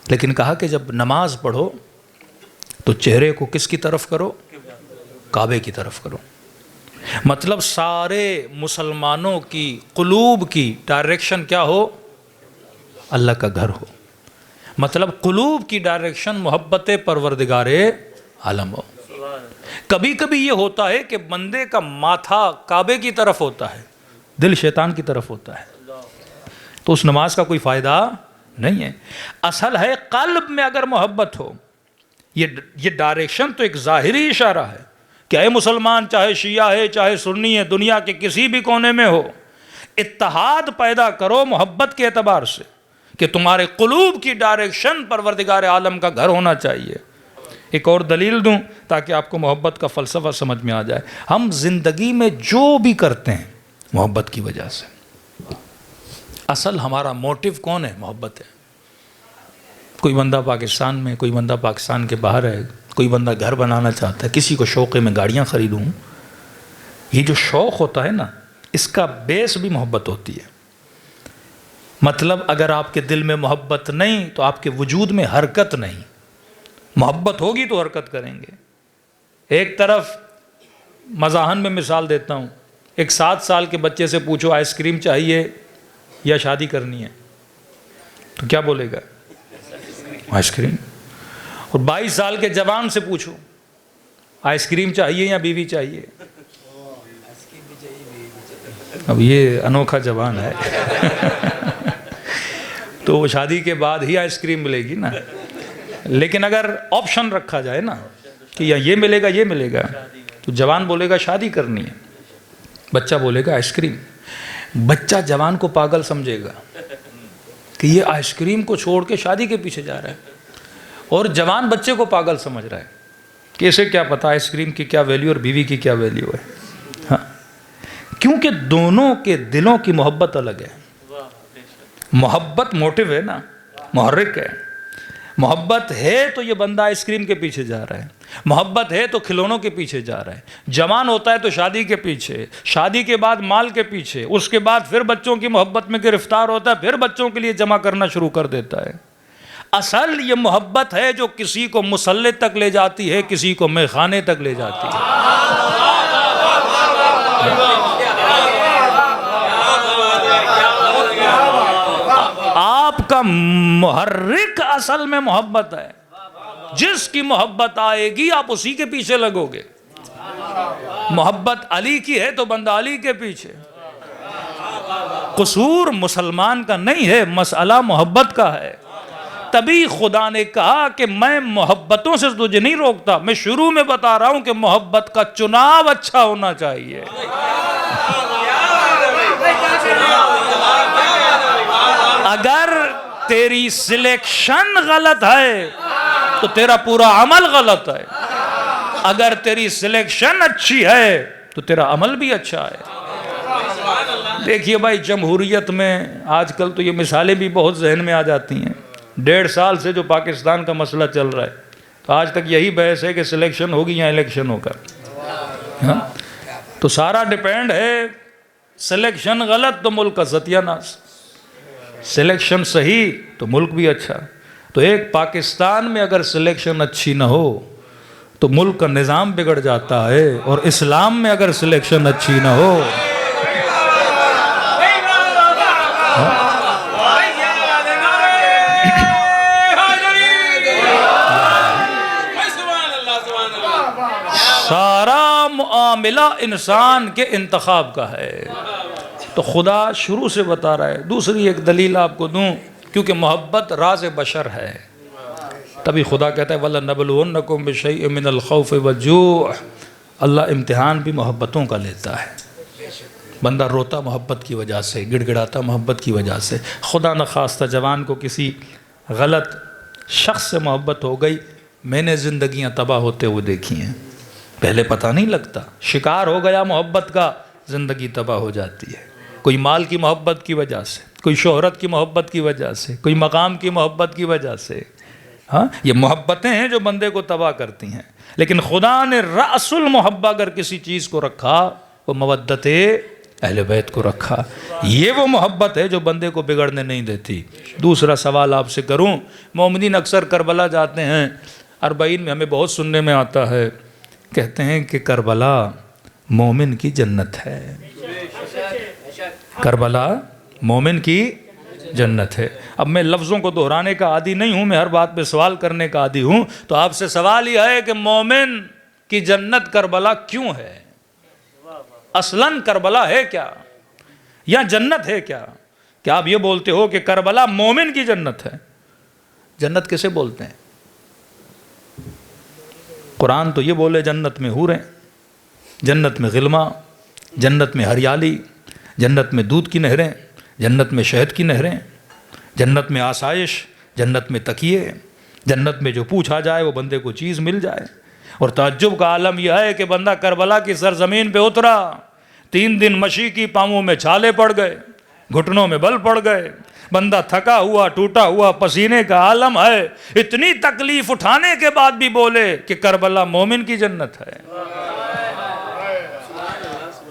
لیکن کہا کہ جب نماز پڑھو تو چہرے کو کس کی طرف کرو؟ کعبے کی طرف کرو۔ مطلب سارے مسلمانوں کی قلوب کی ڈائریکشن کیا ہو؟ اللہ کا گھر ہو۔ مطلب قلوب کی ڈائریکشن محبت پروردگار عالم ہو۔ کبھی کبھی یہ ہوتا ہے کہ بندے کا ماتھا کعبے کی طرف ہوتا ہے، دل شیطان کی طرف ہوتا ہے، تو اس نماز کا کوئی فائدہ نہیں ہے۔ اصل ہے قلب میں اگر محبت ہو، یہ ڈائریکشن تو ایک ظاہری اشارہ ہے کہ اے مسلمان، چاہے شیعہ ہے چاہے سنی ہے، دنیا کے کسی بھی کونے میں ہو، اتحاد پیدا کرو محبت کے اعتبار سے، کہ تمہارے قلوب کی ڈائریکشن پروردگار عالم کا گھر ہونا چاہیے۔ ایک اور دلیل دوں تاکہ آپ کو محبت کا فلسفہ سمجھ میں آ جائے۔ ہم زندگی میں جو بھی کرتے ہیں محبت کی وجہ سے۔ اصل ہمارا موٹیو کون ہے؟ محبت ہے۔ کوئی بندہ پاکستان میں، کوئی بندہ پاکستان کے باہر ہے، کوئی بندہ گھر بنانا چاہتا ہے، کسی کو شوق ہے میں گاڑیاں خریدوں۔ یہ جو شوق ہوتا ہے نا، اس کا بیس بھی محبت ہوتی ہے۔ مطلب اگر آپ کے دل میں محبت نہیں تو آپ کے وجود میں حرکت نہیں، محبت ہوگی تو حرکت کریں گے۔ ایک طرف مزاحن میں مثال دیتا ہوں، ایک 7 سال کے بچے سے پوچھو آئس کریم چاہیے یا شادی کرنی ہے، تو کیا بولے گا؟ Ice cream. اور 22 سال کے جوان سے پوچھو آئس کریم چاہیے یا بیوی چاہیے، اب یہ انوکھا جوان ہے تو وہ شادی کے بعد ہی آئس کریم ملے گی نا۔ لیکن اگر آپشن رکھا جائے نا کہ یا یہ ملے گا یہ ملے گا، تو جوان بولے گا شادی کرنی ہے، بچہ بولے گا آئس کریم۔ بچہ جوان کو پاگل سمجھے گا کہ یہ آئس کریم کو چھوڑ کے شادی کے پیچھے جا رہا ہے، اور جوان بچے کو پاگل سمجھ رہا ہے کہ اسے کیا پتا آئس کریم کی کیا ویلیو اور بیوی کی کیا ویلیو ہے۔ ہاں، کیونکہ دونوں کے دلوں کی محبت الگ ہے۔ محبت موٹیو ہے نا، محرک ہے۔ محبت ہے تو یہ بندہ آئس کریم کے پیچھے جا رہا ہے، محبت ہے تو کھلونوں کے پیچھے جا رہا ہے۔ جوان ہوتا ہے تو شادی کے پیچھے، شادی کے بعد مال کے پیچھے، اس کے بعد پھر بچوں کی محبت میں گرفتار ہوتا ہے، پھر بچوں کے لیے جمع کرنا شروع کر دیتا ہے۔ اصل یہ محبت ہے جو کسی کو مصلی تک لے جاتی ہے، کسی کو میخانے تک لے جاتی ہے۔ کا محرک اصل میں محبت ہے. جس کی محبت آئے گی آپ اسی کے پیچھے لگو گے. محبت علی کی ہے تو بندہ علی کے پیچھے. قصور مسلمان کا نہیں ہے، مسئلہ محبت کا ہے. تبھی خدا نے کہا کہ میں محبتوں سے تجھے نہیں روکتا، میں شروع میں بتا رہا ہوں کہ محبت کا چناؤ اچھا ہونا چاہیے. اگر تیری سلیکشن غلط ہے تو تیرا پورا عمل غلط ہے. اگر تیری سلیکشن اچھی ہے تو تیرا عمل بھی اچھا ہے. دیکھیے بھائی، جمہوریت میں آج کل تو یہ مثالیں بھی بہت ذہن میں آ جاتی ہیں. 1.5 سال سے جو پاکستان کا مسئلہ چل رہا ہے تو آج تک یہی بحث ہے کہ سلیکشن ہوگی یا الیکشن ہوگا. تو سارا ڈیپینڈ ہے. سلیکشن غلط تو ملک کا ستیہ ناش، سلیکشن صحیح تو ملک بھی اچھا. تو ایک پاکستان میں اگر سلیکشن اچھی نہ ہو تو ملک کا نظام بگڑ جاتا ہے، اور اسلام میں اگر سلیکشن اچھی نہ ہو سارا معاملہ انسان کے انتخاب کا ہے. تو خدا شروع سے بتا رہا ہے. دوسری ایک دلیل آپ کو دوں، کیونکہ محبت راز بشر ہے، تبھی خدا کہتا ہے وَلَنَبْلُوَنَّكُمْ بِشَيْءٍ مِّنَ الْخَوْفِ وَالْجُوعِ. اللہ امتحان بھی محبتوں کا لیتا ہے. بندہ روتا محبت کی وجہ سے، گڑ گڑاتا محبت کی وجہ سے. خدا نخواستہ جوان کو کسی غلط شخص سے محبت ہو گئی. میں نے زندگیاں تباہ ہوتے ہوئے دیکھی ہیں. پہلے پتہ نہیں لگتا، شکار ہو گیا محبت کا، زندگی تباہ ہو جاتی ہے. کوئی مال کی محبت کی وجہ سے، کوئی شہرت کی محبت کی وجہ سے، کوئی مقام کی محبت کی وجہ سے. ہاں، یہ محبتیں ہیں جو بندے کو تباہ کرتی ہیں. لیکن خدا نے رأس المحبہ اگر کسی چیز کو رکھا، وہ مودت اہل بیت کو رکھا. یہ وہ محبت ہے جو بندے کو بگڑنے نہیں دیتی. دوسرا سوال آپ سے کروں، مومنین اکثر کربلا جاتے ہیں. 40 میں ہمیں بہت سننے میں آتا ہے، کہتے ہیں کہ کربلا مومن کی جنت ہے. کربلا مومن کی جنت ہے. اب میں لفظوں کو دہرانے کا عادی نہیں ہوں، میں ہر بات پہ سوال کرنے کا عادی ہوں. تو آپ سے سوال یہ ہے کہ مومن کی جنت کربلا کیوں ہے؟ اصلاً کربلا ہے کیا یا جنت ہے کیا؟ کہ آپ یہ بولتے ہو کہ کربلا مومن کی جنت ہے. جنت کسے بولتے ہیں؟ قرآن تو یہ بولے جنت میں حوریں، جنت میں غلما، جنت میں ہریالی، جنت میں دودھ کی نہریں، جنت میں شہد کی نہریں، جنت میں آسائش، جنت میں تکیے، جنت میں جو پوچھا جائے وہ بندے کو چیز مل جائے. اور تعجب کا عالم یہ ہے کہ بندہ کربلا کی سرزمین پہ اترا، 3 دن مشی کی، پاؤں میں چھالے پڑ گئے، گھٹنوں میں بل پڑ گئے، بندہ تھکا ہوا ٹوٹا ہوا پسینے کا عالم ہے. اتنی تکلیف اٹھانے کے بعد بھی بولے کہ کربلا مومن کی جنت ہے.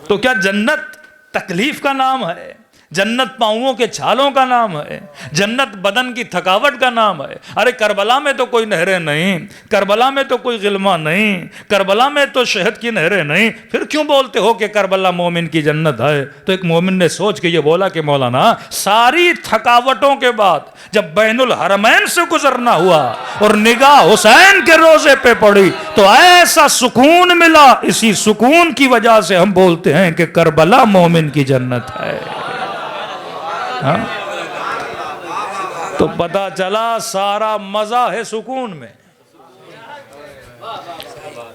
تو کیا جنت تکلیف کا نام ہے؟ جنت پاؤں کے چھالوں کا نام ہے؟ جنت بدن کی تھکاوٹ کا نام ہے؟ ارے کربلا میں تو کوئی نہریں نہیں، کربلا میں تو کوئی غلما نہیں، کربلا میں تو شہد کی نہریں نہیں. پھر کیوں بولتے ہو کہ کربلا مومن کی جنت ہے؟ تو ایک مومن نے سوچ کے یہ بولا کہ مولانا، ساری تھکاوٹوں کے بعد جب بین الحرمین سے گزرنا ہوا اور نگاہ حسین کے روزے پہ پڑی تو ایسا سکون ملا. اسی سکون کی وجہ سے ہم بولتے ہیں کہ کربلا مومن کی جنت ہے. ہاں؟ تو پتہ چلا سارا مزہ ہے سکون میں.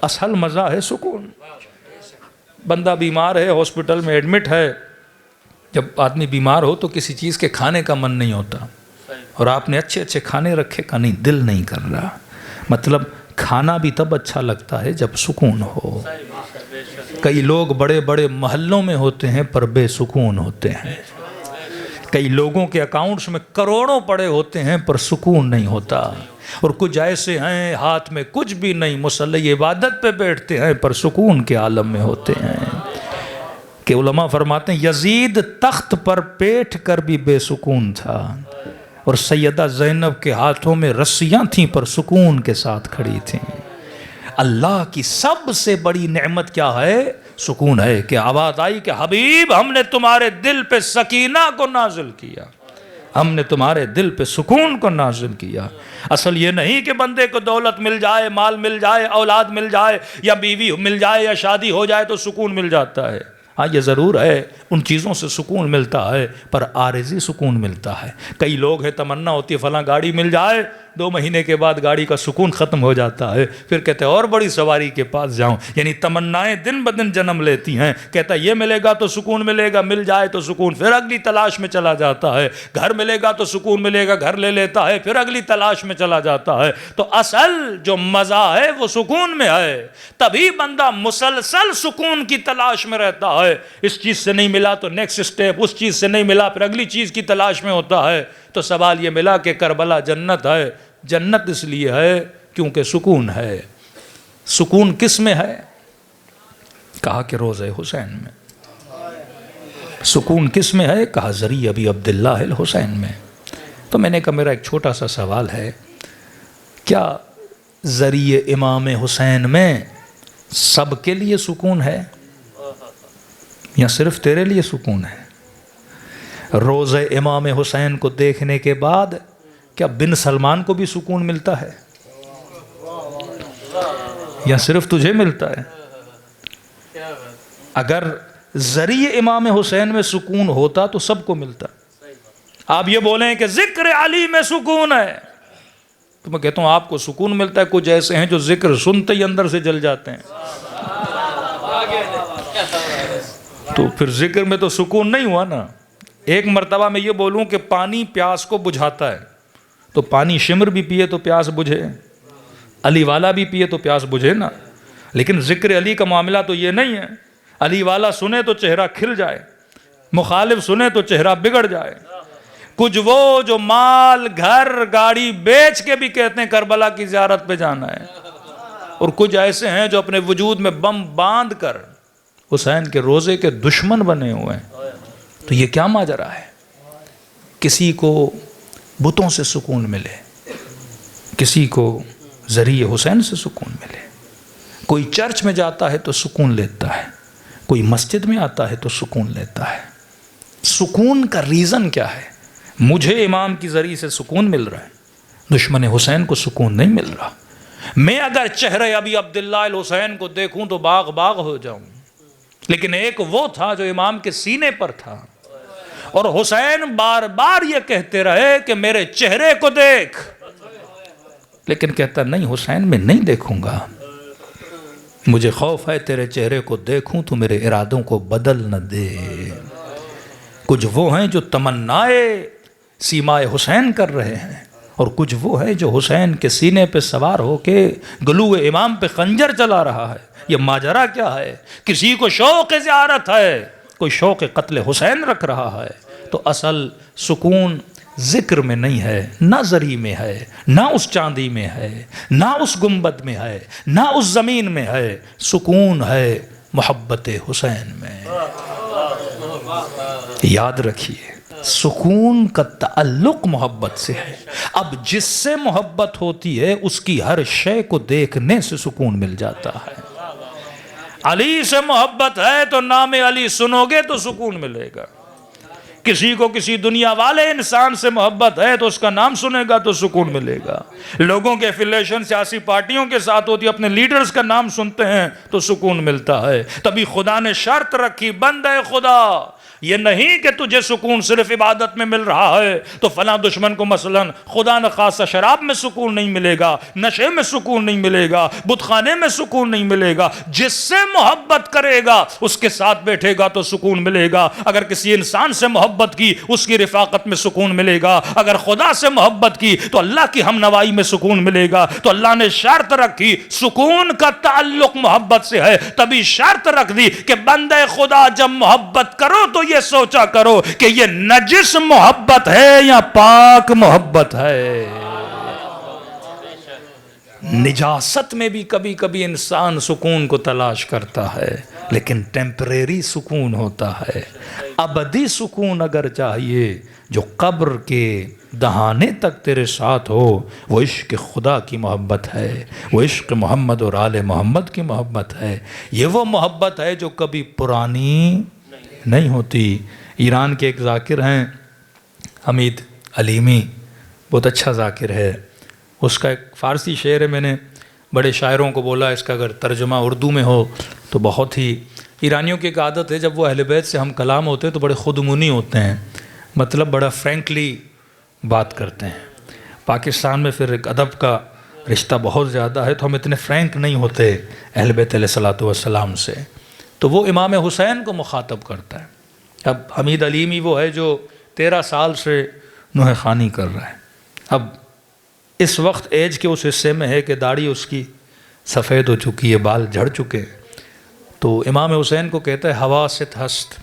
اصل مزہ ہے سکون. بندہ بیمار ہے، ہاسپٹل میں ایڈمٹ ہے. جب آدمی بیمار ہو تو کسی چیز کے کھانے کا من نہیں ہوتا، اور آپ نے اچھے اچھے کھانے رکھے کا نہیں، دل نہیں کر رہا. مطلب کھانا بھی تب اچھا لگتا ہے جب سکون ہو. کئی لوگ بڑے بڑے محلوں میں ہوتے ہیں پر بے سکون ہوتے ہیں. کئی لوگوں کے اکاؤنٹس میں کروڑوں پڑے ہوتے ہیں پر سکون نہیں ہوتا. اور کچھ ایسے ہیں ہاتھ میں کچھ بھی نہیں، مصلی عبادت پہ بیٹھتے ہیں پر سکون کے عالم میں ہوتے ہیں. کہ علماء فرماتے ہیں یزید تخت پر بیٹھ کر بھی بے سکون تھا، اور سیدہ زینب کے ہاتھوں میں رسیاں تھیں پر سکون کے ساتھ کھڑی تھیں. اللہ کی سب سے بڑی نعمت کیا ہے؟ سکون ہے. کہ آواز آئی کہ حبیب ہم نے تمہارے دل پہ سکینہ کو نازل کیا. ہم نے تمہارے دل پہ سکون کو نازل کیا۔ اصل یہ نہیں کہ بندے کو دولت مل جائے، مال مل جائے، اولاد مل جائے، یا بیوی مل جائے، یا شادی ہو جائے تو سکون مل جاتا ہے۔ ہاں یہ ضرور ہے، ان چیزوں سے سکون ملتا ہے، پر عارضی سکون ملتا ہے۔ کئی لوگ ہیں تمنا ہوتی ہے فلاں گاڑی مل جائے، 2 مہینے کے بعد گاڑی کا سکون ختم ہو جاتا ہے، پھر کہتے ہیں اور بڑی سواری کے پاس جاؤں۔ یعنی تمنائیں دن بدن جنم لیتی ہیں، کہتا ہے یہ ملے گا تو سکون ملے گا، مل جائے تو سکون، پھر اگلی تلاش میں چلا جاتا ہے۔ گھر ملے گا تو سکون ملے گا، گھر لے لیتا ہے، پھر اگلی تلاش میں چلا جاتا ہے۔ تو اصل جو مزہ ہے وہ سکون میں ہے، تبھی بندہ مسلسل سکون کی تلاش میں رہتا ہے۔ اس چیز سے نہیں ملا تو نیکسٹ سٹیپ، اس چیز سے نہیں ملا پھر اگلی چیز کی تلاش میں ہوتا ہے۔ تو سوال یہ ملا کہ کربلا جنت ہے۔ جنت اس لیے ہے کیونکہ سکون ہے۔ سکون کس میں ہے؟ کہا کہ روضہ حسین میں۔ سکون کس میں ہے؟ کہا ذریعہ ابی عبداللہ الحسین میں۔ تو میں نے کہا میرا ایک چھوٹا سا سوال ہے، کیا ذریعہ امام حسین میں سب کے لیے سکون ہے یا صرف تیرے لیے سکون ہے؟ روضہ امام حسین کو دیکھنے کے بعد کیا بن سلمان کو بھی سکون ملتا ہے یا صرف تجھے ملتا ہے؟ اگر ذریعہ امام حسین میں سکون ہوتا تو سب کو ملتا۔ آپ یہ بولیں کہ ذکر علی میں سکون ہے، تو میں کہتا ہوں آپ کو سکون ملتا ہے، کچھ ایسے ہیں جو ذکر سنتے ہی اندر سے جل جاتے ہیں۔ تو پھر ذکر میں تو سکون نہیں ہوا نا۔ ایک مرتبہ میں یہ بولوں کہ پانی پیاس کو بجھاتا ہے، تو پانی شمر بھی پیے تو پیاس بجھے، علی والا بھی پیے تو پیاس بجھے نا۔ لیکن ذکر علی کا معاملہ تو یہ نہیں ہے، علی والا سنے تو چہرہ کھل جائے، مخالف سنے تو چہرہ بگڑ جائے۔ کچھ وہ جو مال گھر گاڑی بیچ کے بھی کہتے ہیں کربلا کی زیارت پہ جانا ہے، اور کچھ ایسے ہیں جو اپنے وجود میں بم باندھ کر حسین کے روزے کے دشمن بنے ہوئے ہیں۔ تو یہ کیا ماجرا ہے؟ کسی کو بتوں سے سکون ملے، کسی کو ذریعہ حسین سے سکون ملے۔ کوئی چرچ میں جاتا ہے تو سکون لیتا ہے، کوئی مسجد میں آتا ہے تو سکون لیتا ہے۔ سکون کا ریزن کیا ہے؟ مجھے امام کی ذریعے سے سکون مل رہا ہے، دشمن حسین کو سکون نہیں مل رہا۔ میں اگر چہرے ابی عبداللہ الحسین کو دیکھوں تو باغ باغ ہو جاؤں، لیکن ایک وہ تھا جو امام کے سینے پر تھا، اور حسین بار بار یہ کہتے رہے کہ میرے چہرے کو دیکھ، لیکن کہتا نہیں حسین میں نہیں دیکھوں گا، مجھے خوف ہے تیرے چہرے کو دیکھوں تو میرے ارادوں کو بدل نہ دے۔ کچھ وہ ہیں جو تمنائے سیمائے حسین کر رہے ہیں، اور کچھ وہ ہے جو حسین کے سینے پہ سوار ہو کے گلو امام پہ خنجر چلا رہا ہے۔ یہ ماجرا کیا ہے؟ کسی کو شوق زیارت ہے، کوئی شوق قتل حسین رکھ رہا ہے۔ تو اصل سکون ذکر میں نہیں ہے، نہ زری میں ہے، نہ اس چاندی میں ہے، نہ اس گنبد میں ہے، نہ اس زمین میں ہے۔ سکون ہے محبت حسین میں۔ یاد رکھیے سکون کا تعلق محبت سے ہے۔ اب جس سے محبت ہوتی ہے اس کی ہر شے کو دیکھنے سے سکون مل جاتا ہے۔ علی سے محبت ہے تو نام علی سنو گے تو سکون ملے گا۔ کسی کو کسی دنیا والے انسان سے محبت ہے تو اس کا نام سنے گا تو سکون ملے گا۔ لوگوں کے ایفیلیشن سیاسی پارٹیوں کے ساتھ ہوتی، اپنے لیڈرز کا نام سنتے ہیں تو سکون ملتا ہے۔ تبھی خدا نے شرط رکھی، بندے خدا یہ نہیں کہ تجھے سکون صرف عبادت میں مل رہا ہے تو فلاں دشمن کو مثلا خدا نخواستہ شراب میں سکون نہیں ملے گا، نشے میں سکون نہیں ملے گا، بت خانے میں سکون نہیں ملے گا۔ جس سے محبت کرے گا اس کے ساتھ بیٹھے گا تو سکون ملے گا۔ اگر کسی انسان سے محبت کی اس کی رفاقت میں سکون ملے گا، اگر خدا سے محبت کی تو اللہ کی ہم نوائی میں سکون ملے گا۔ تو اللہ نے شرط رکھی سکون کا تعلق محبت سے ہے، تبھی شرط رکھ دی کہ بندے خدا جب محبت کرو تو یہ سوچا کرو کہ یہ نجس محبت ہے یا پاک محبت ہے۔ نجاست میں بھی کبھی کبھی انسان سکون کو تلاش کرتا ہے، لیکن ٹیمپریری سکون ہوتا ہے۔ ابدی سکون اگر چاہیے جو قبر کے دہانے تک تیرے ساتھ ہو، وہ عشق خدا کی محبت ہے، وہ عشق محمد اور آل محمد کی محبت ہے۔ یہ وہ محبت ہے جو کبھی پرانی نہیں ہوتی۔ ایران کے ایک ذاکر ہیں حمید علیمی بہت اچھا ذاکر ہے. اس کا ایک فارسی شعر ہے، میں نے بڑے شاعروں کو بولا اس کا اگر ترجمہ اردو میں ہو تو بہت ہی. ایرانیوں کی ایک عادت ہے جب وہ اہل بیت سے ہم کلام ہوتے ہیں تو بڑے خودمونی ہوتے ہیں، مطلب بڑا فرینکلی بات کرتے ہیں. پاکستان میں پھر ایک ادب کا رشتہ بہت زیادہ ہے تو ہم اتنے فرینک نہیں ہوتے اہل بیت علیہ الصلوۃ والسلام سے. تو وہ امام حسین کو مخاطب کرتا ہے. اب حمید علیمی وہ ہے جو 13 سال سے نوحہ خوانی کر رہا ہے. اب اس وقت ایج کے اس حصے میں ہے کہ داڑھی اس کی سفید ہو چکی ہے، بال جھڑ چکے ہیں. تو امام حسین کو کہتا ہے حواست ہست،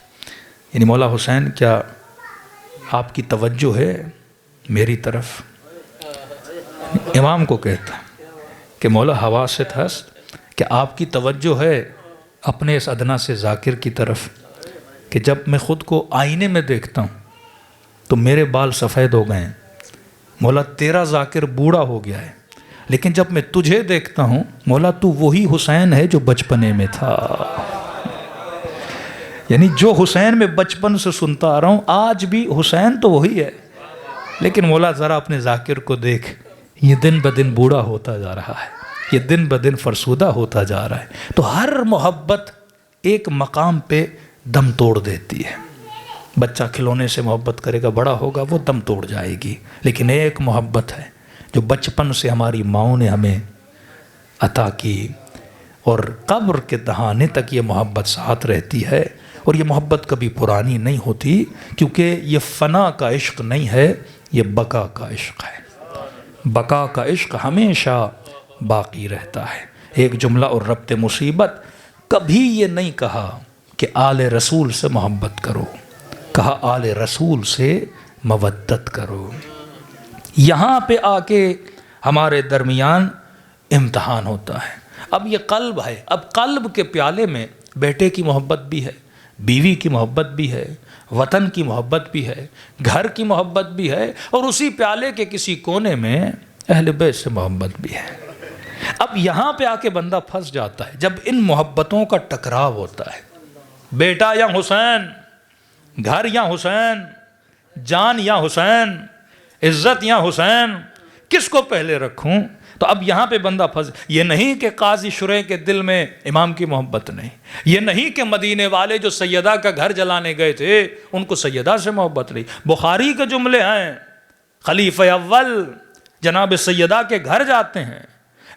یعنی مولا حسین کیا آپ کی توجہ ہے میری طرف؟ امام کو کہتا ہے کہ مولا حواست ہست، کہ آپ کی توجہ ہے اپنے اس ادنا سے ذاکر کی طرف کہ جب میں خود کو آئینے میں دیکھتا ہوں تو میرے بال سفید ہو گئے ہیں. مولا تیرا ذاکر بوڑھا ہو گیا ہے، لیکن جب میں تجھے دیکھتا ہوں مولا تو وہی حسین ہے جو بچپنے میں تھا. یعنی جو حسین میں بچپن سے سنتا آ رہا ہوں آج بھی حسین تو وہی ہے، لیکن مولا ذرا اپنے ذاکر کو دیکھ، یہ دن بدن بوڑھا ہوتا جا رہا ہے، یہ دن بدن فرسودہ ہوتا جا رہا ہے. تو ہر محبت ایک مقام پہ دم توڑ دیتی ہے. بچہ کھلونے سے محبت کرے گا، بڑا ہوگا وہ دم توڑ جائے گی. لیکن ایک محبت ہے جو بچپن سے ہماری ماؤں نے ہمیں عطا کی اور قبر کے دہانے تک یہ محبت ساتھ رہتی ہے. اور یہ محبت کبھی پرانی نہیں ہوتی، کیونکہ یہ فنا کا عشق نہیں ہے، یہ بقا کا عشق ہے. بقا کا عشق ہمیشہ باقی رہتا ہے. ایک جملہ اور ربط مصیبت، کبھی یہ نہیں کہا کہ آل رسول سے محبت کرو، کہا آل رسول سے مودت کرو. یہاں پہ آ کے ہمارے درمیان امتحان ہوتا ہے. اب یہ قلب ہے، اب قلب کے پیالے میں بیٹے کی محبت بھی ہے، بیوی کی محبت بھی ہے، وطن کی محبت بھی ہے، گھر کی محبت بھی ہے، اور اسی پیالے کے کسی کونے میں اہل بیت سے محبت بھی ہے. اب یہاں پہ آ کے بندہ پھنس جاتا ہے جب ان محبتوں کا ٹکراؤ ہوتا ہے. بیٹا یا حسین، گھر یا حسین، جان یا حسین، عزت یا حسین، کس کو پہلے رکھوں؟ تو اب یہاں پہ بندہ پھنس. یہ نہیں کہ قاضی شریح کے دل میں امام کی محبت نہیں، یہ نہیں کہ مدینے والے جو سیدہ کا گھر جلانے گئے تھے ان کو سیدہ سے محبت نہیں. بخاری کے جملے ہیں، خلیفہ اول جناب سیدہ کے گھر جاتے ہیں،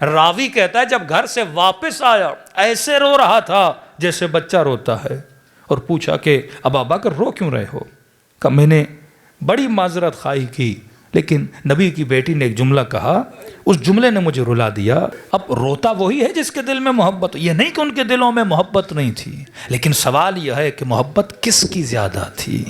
راوی کہتا ہے جب گھر سے واپس آیا ایسے رو رہا تھا جیسے بچہ روتا ہے، اور پوچھا کہ ابا بکر رو کیوں رہے ہو؟ کہ میں نے بڑی معذرت خواہی کی، لیکن نبی کی بیٹی نے ایک جملہ کہا، اس جملے نے مجھے رلا دیا. اب روتا وہی ہے جس کے دل میں محبت، یہ نہیں کہ ان کے دلوں میں محبت نہیں تھی، لیکن سوال یہ ہے کہ محبت کس کی زیادہ تھی.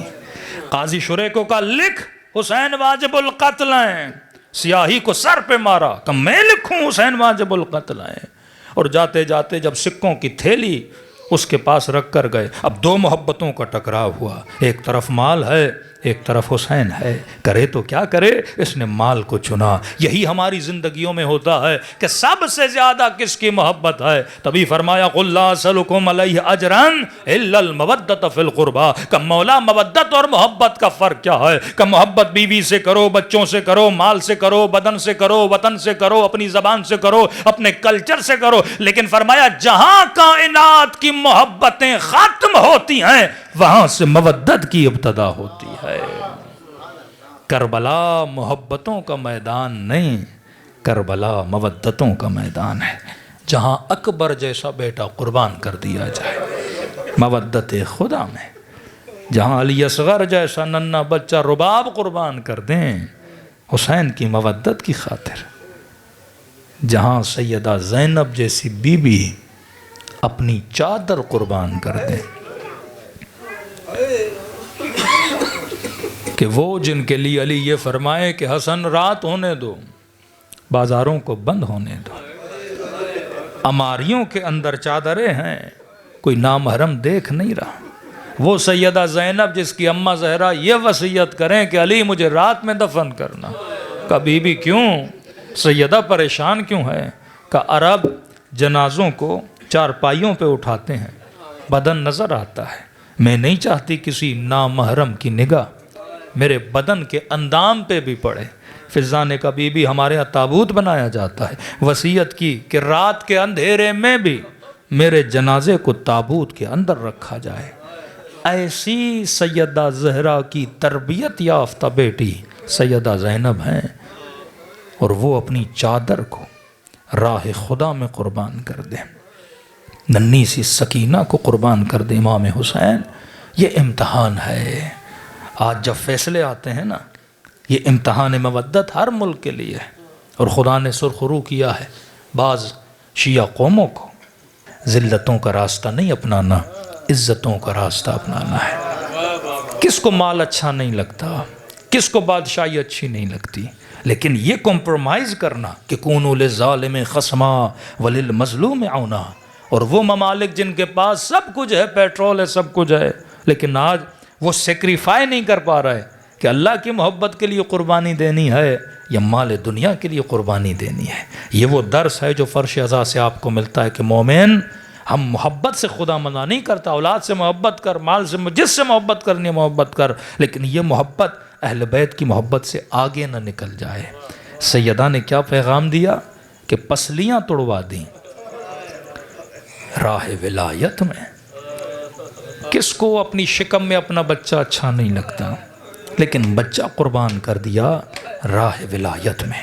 قاضی شریح کو کہا لکھ حسین واجب القتل ہیں، سیاہی کو سر پہ مارا کہ میں لکھوں حسین واجب القتل ہیں. اور جاتے جاتے جب سکوں کی تھیلی اس کے پاس رکھ کر گئے، اب دو محبتوں کا ٹکراؤ ہوا. ایک طرف مال ہے، ایک طرف حسین ہے، کرے تو کیا کرے، اس نے مال کو چنا. یہی ہماری زندگیوں میں ہوتا ہے کہ سب سے زیادہ کس کی محبت ہے. تبھی فرمایا قل لا اسألکم علیہ اجرا الا المودۃ فی القربى، کہ مولا مودت اور محبت کا فرق کیا ہے؟ کہ محبت بیوی سے کرو، بچوں سے کرو، مال سے کرو، بدن سے کرو، وطن سے کرو، اپنی زبان سے کرو، اپنے کلچر سے کرو. لیکن فرمایا جہاں کائنات کی محبتیں ختم ہوتی ہیں وہاں سے مودت کی ابتدا ہوتی ہے. کربلا محبتوں کا میدان نہیں، کربلا مودتوں کا میدان ہے، جہاں اکبر جیسا بیٹا قربان کر دیا جائے مودت خدا میں، جہاں علی اصغر جیسا ننھا بچہ رباب قربان کر دیں حسین کی مودت کی خاطر، جہاں سیدہ زینب جیسی بی بی اپنی چادر قربان کر دیں، کہ وہ جن کے لیے علی یہ فرمائے کہ حسن رات ہونے دو، بازاروں کو بند ہونے دو، اماریوں کے اندر چادریں ہیں، کوئی نامحرم دیکھ نہیں رہا. وہ سیدہ زینب جس کی اماں زہرا یہ وصیت کریں کہ علی مجھے رات میں دفن کرنا. کبھی بھی کیوں سیدہ پریشان کیوں ہے؟ کہ عرب جنازوں کو چارپائیوں پہ اٹھاتے ہیں، بدن نظر آتا ہے، میں نہیں چاہتی کسی نامحرم کی نگاہ میرے بدن کے اندام پہ بھی پڑے۔ فضا نے کبھی بھی ہمارے یہاں تابوت بنایا جاتا ہے، وصیت کی کہ رات کے اندھیرے میں بھی میرے جنازے کو تابوت کے اندر رکھا جائے۔ ایسی سیدہ زہرا کی تربیت یافتہ بیٹی سیدہ زینب ہیں، اور وہ اپنی چادر کو راہ خدا میں قربان کر دیں، ننھی سی سکینہ کو قربان کر دیں امام حسین۔ یہ امتحان ہے۔ آج جب فیصلے آتے ہیں نا، یہ امتحان مودت ہر ملک کے لیے ہے، اور خدا نے سرخرو کیا ہے بعض شیعہ قوموں کو ذلتوں کا راستہ نہیں اپنانا، عزتوں کا راستہ اپنانا ہے۔ کس کو مال اچھا نہیں لگتا، کس کو بادشاہی اچھی نہیں لگتی، لیکن یہ کمپرومائز کرنا کہ کونوا للظالم خصما وللمظلوم عونا، اور وہ ممالک جن کے پاس سب کچھ ہے، پیٹرول ہے، سب کچھ ہے، لیکن آج وہ سیکریفائی نہیں کر پا رہے کہ اللہ کی محبت کے لیے قربانی دینی ہے یا مال دنیا کے لیے قربانی دینی ہے۔ یہ وہ درس ہے جو فرش ازا سے آپ کو ملتا ہے کہ مومن، ہم محبت سے خدا منع نہیں کرتا، اولاد سے محبت کر، مال سے، جس سے محبت کرنی ہے محبت کر، لیکن یہ محبت اہل بیت کی محبت سے آگے نہ نکل جائے۔ سیدہ نے کیا پیغام دیا کہ پسلیاں توڑوا دیں راہ ولایت میں۔ کس کو اپنی شکم میں اپنا بچہ اچھا نہیں لگتا، لیکن بچہ قربان کر دیا راہ ولایت میں۔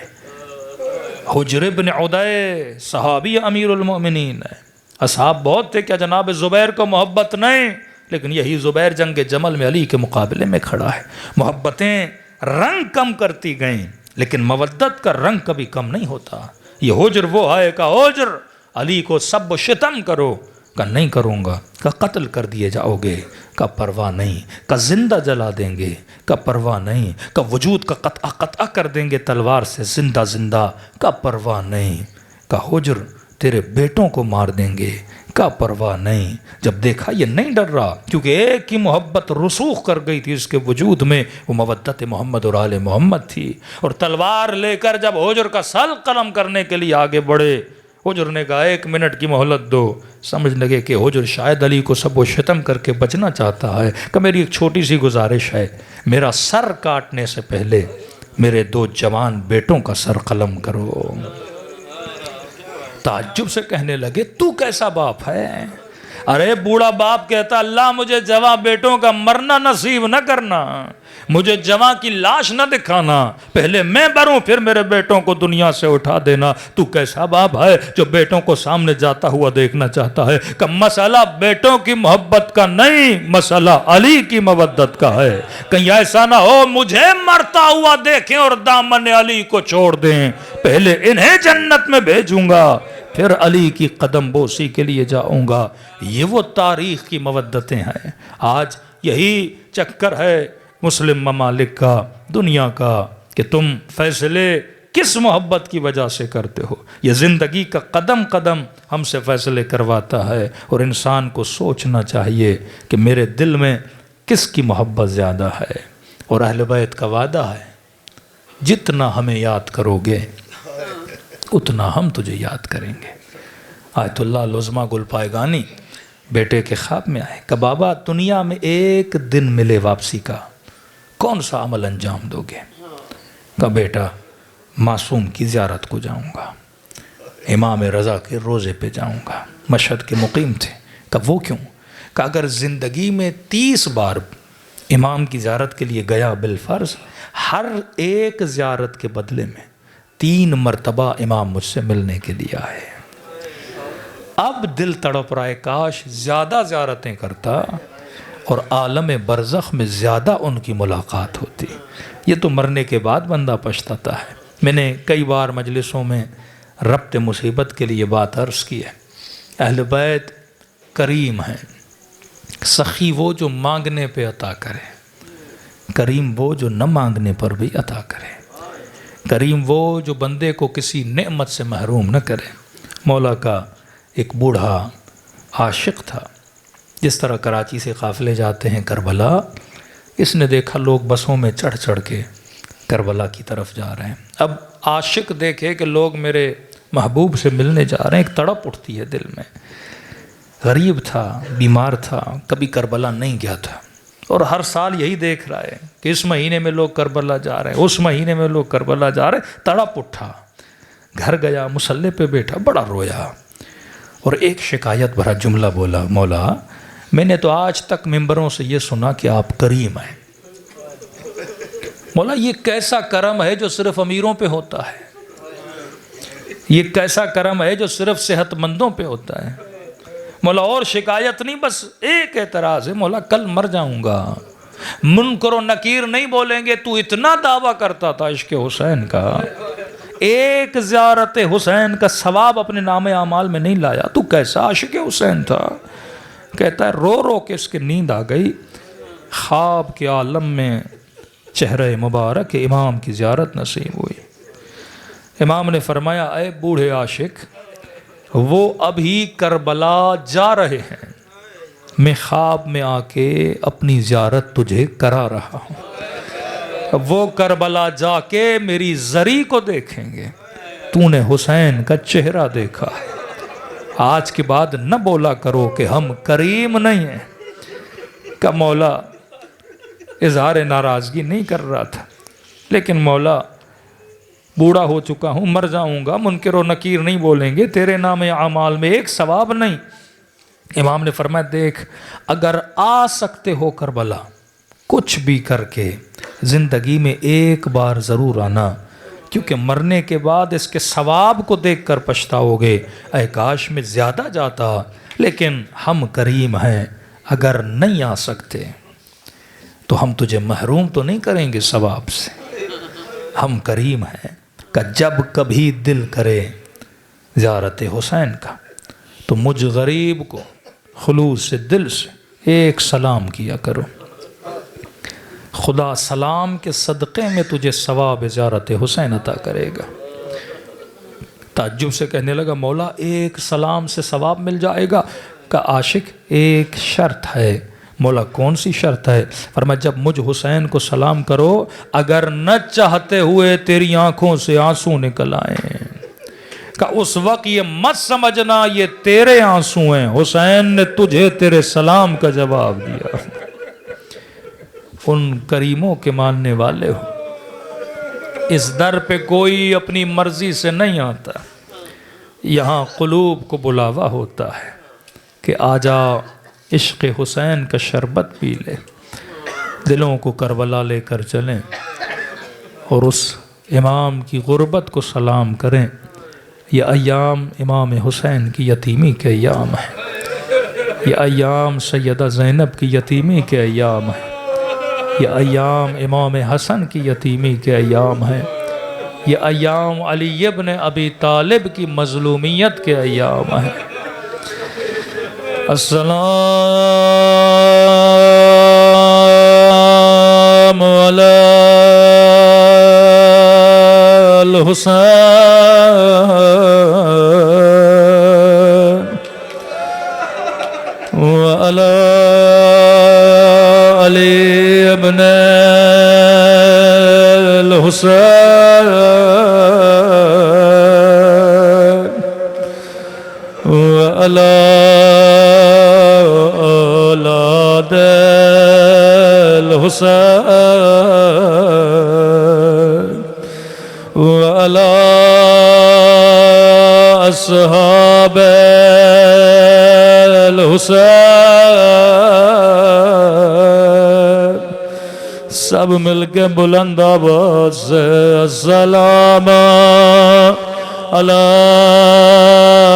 حجر بن عدی صحابی امیر المؤمنین ہے۔ اصحاب بہت تھے، کیا جناب زبیر کو محبت نہیں، لیکن یہی زبیر جنگ جمل میں علی کے مقابلے میں کھڑا ہے۔ محبتیں رنگ کم کرتی گئیں، لیکن مودت کا رنگ کبھی کم نہیں ہوتا۔ یہ حجر وہ ہے کہ حجر علی کو سب و شتم کرو، کہ نہیں کروں گا، کہ قتل کر دیے جاؤ گے، کا پرواہ نہیں، کا زندہ جلا دیں گے، کا پرواہ نہیں، کا وجود کا قطع کر دیں گے تلوار سے زندہ زندہ، کا پرواہ نہیں، کا حجر تیرے بیٹوں کو مار دیں گے، کا پرواہ نہیں۔ جب دیکھا یہ نہیں ڈر رہا، کیونکہ ایک ہی محبت رسوخ کر گئی تھی اس کے وجود میں، وہ مودت محمد اور آل محمد تھی۔ اور تلوار لے کر جب حجر کا سل قلم کرنے کے لیے آگے بڑھے، حجر نے کہا 1 منٹ کی مہلت دو۔ سمجھ لگے کہ حجر شاید علی کو سب و شتم کر کے بچنا چاہتا ہے، کہ میری ایک چھوٹی سی گزارش ہے، میرا سر کاٹنے سے پہلے میرے 2 جوان بیٹوں کا سر قلم کرو۔ تعجب سے کہنے لگے تو کیسا باپ ہے؟ ارے بوڑھا باپ کہتا اللہ مجھے جواں بیٹوں کا مرنا نصیب نہ کرنا، مجھے جواں کی لاش نہ دکھانا، پہلے میں مروں پھر میرے بیٹوں کو دنیا سے اٹھا دینا۔ تو کیسا باپ ہے جو بیٹوں کو سامنے جاتا ہوا دیکھنا چاہتا ہے؟ کہ مسئلہ بیٹوں کی محبت کا نہیں، مسئلہ علی کی مودت کا ہے۔ کہیں ایسا نہ ہو مجھے مرتا ہوا دیکھیں اور دامن علی کو چھوڑ دیں، پہلے انہیں جنت میں بھیجوں گا پھر علی کی قدم بوسی کے لیے جاؤں گا۔ یہ وہ تاریخ کی مودتیں ہیں۔ آج یہی چکر ہے مسلم ممالک کا، دنیا کا، کہ تم فیصلے کس محبت کی وجہ سے کرتے ہو۔ یہ زندگی کا قدم قدم ہم سے فیصلے کرواتا ہے، اور انسان کو سوچنا چاہیے کہ میرے دل میں کس کی محبت زیادہ ہے۔ اور اہل بیت کا وعدہ ہے جتنا ہمیں یاد کرو گے اتنا ہم تجھے یاد کریں گے۔ آیت اللہ العظمیٰ گل پائگانی بیٹے کے خواب میں آئے کہ بابا دنیا میں ایک دن ملے واپسی کا، کون سا عمل انجام دو گے؟ کہ بیٹا معصوم کی زیارت کو جاؤں گا، امام رضا کے روزے پہ جاؤں گا۔ مشہد کے مقیم تھے۔ کہ وہ کیوں؟ کہ اگر زندگی میں 30 بار امام کی زیارت کے لیے گیا بالفرض، ہر ایک زیارت کے بدلے میں 3 مرتبہ امام مجھ سے ملنے کے لیے آئے۔ اب دل تڑپ رہا ہے کاش زیادہ زیارتیں کرتا اور عالم برزخ میں زیادہ ان کی ملاقات ہوتی۔ یہ تو مرنے کے بعد بندہ پچھتاتا ہے۔ میں نے کئی بار مجلسوں میں ربط مصیبت کے لیے بات عرض کی ہے۔ اہل بیت کریم ہیں، سخی وہ جو مانگنے پہ عطا کرے، کریم وہ جو نہ مانگنے پر بھی عطا کرے، کریم وہ جو بندے کو کسی نعمت سے محروم نہ کرے۔ مولا کا ایک بوڑھا عاشق تھا، جس طرح کراچی سے قافلے جاتے ہیں کربلا، اس نے دیکھا لوگ بسوں میں چڑھ چڑھ کے کربلا کی طرف جا رہے ہیں۔ اب عاشق دیکھے کہ لوگ میرے محبوب سے ملنے جا رہے ہیں، ایک تڑپ اٹھتی ہے دل میں۔ غریب تھا، بیمار تھا، کبھی کربلا نہیں گیا تھا، اور ہر سال یہی دیکھ رہا ہے کہ اس مہینے میں لوگ کربلا جا رہے ہیں، اس مہینے میں لوگ کربلا جا رہے ہیں. تڑپ اٹھا، گھر گیا، مصلی پہ بیٹھا، بڑا رویا اور ایک شکایت بھرا جملہ بولا، مولا میں نے تو آج تک ممبروں سے یہ سنا کہ آپ کریم ہیں. مولا یہ کیسا کرم ہے جو صرف امیروں پہ ہوتا ہے، یہ کیسا کرم ہے جو صرف صحت مندوں پہ ہوتا ہے. مولا اور شکایت نہیں، بس ایک اعتراض ہے، مولا کل مر جاؤں گا، منکر و نکیر نہیں بولیں گے تو اتنا دعویٰ کرتا تھا عشق حسین کا، ایک زیارت حسین کا ثواب اپنے نام اعمال میں نہیں لایا، تو کیسا عاشق حسین تھا. کہتا ہے رو رو کے اس کے نیند آ گئی، خواب کے عالم میں چہرہ مبارک امام کی زیارت نصیب ہوئی. امام نے فرمایا اے بوڑھے عاشق، وہ ابھی کربلا جا رہے ہیں، میں خواب میں آ کے اپنی زیارت تجھے کرا رہا ہوں، وہ کربلا جا کے میری زری کو دیکھیں گے. تو نے حسین کا چہرہ دیکھا، آج کے بعد نہ بولا کرو کہ ہم کریم نہیں ہیں. کہ مولا اظہار ناراضگی نہیں کر رہا تھا، لیکن مولا بوڑھا ہو چکا ہوں، مر جاؤں گا، منکر و نکیر نہیں بولیں گے، تیرے نام اعمال میں ایک ثواب نہیں. امام نے فرمایا دیکھ، اگر آ سکتے ہو کربلا، کچھ بھی کر کے زندگی میں ایک بار ضرور آنا، کیونکہ مرنے کے بعد اس کے ثواب کو دیکھ کر پچھتاؤ گے، اے کاش میں زیادہ جاتا. لیکن ہم کریم ہیں، اگر نہیں آ سکتے تو ہم تجھے محروم تو نہیں کریں گے ثواب سے. ہم کریم ہیں کہ جب کبھی دل کرے زیارت حسین کا تو مجھ غریب کو خلوص سے دل سے ایک سلام کیا کرو، خدا سلام کے صدقے میں تجھے ثواب زیارت حسین عطا کرے گا. تعجب سے کہنے لگا مولا ایک سلام سے ثواب مل جائے گا؟ کہ عاشق ایک شرط ہے. مولا کون سی شرط ہے؟ فرمایا جب مجھ حسین کو سلام کرو، اگر نہ چاہتے ہوئے تیری آنکھوں سے آنسو نکل آئیں، کہ اس وقت یہ مت سمجھنا یہ تیرے آنسو ہیں، حسین نے تجھے تیرے سلام کا جواب دیا. ان کریموں کے ماننے والے ہو، اس در پہ کوئی اپنی مرضی سے نہیں آتا، یہاں قلوب کو بلاوا ہوتا ہے کہ آجا عشق حسین کا شربت پی لے، دلوں کو کربلا لے کر چلیں اور اس امام کی غربت کو سلام کریں. یہ ایام امام حسین کی یتیمی کے ایام ہیں، یہ ایام سیدہ زینب کی یتیمی کے ایام ہیں، یہ ایام امام حسن کی یتیمی کے ایام ہیں، یہ ایام علی ابن ابی طالب کی مظلومیت کے ایام ہیں. السلام علی الحسین وعلی علی ابن الحسین وعلی اولاد الحسین وعلی اصحاب الحسین. سب مل کے بلند آواز سے السلام علی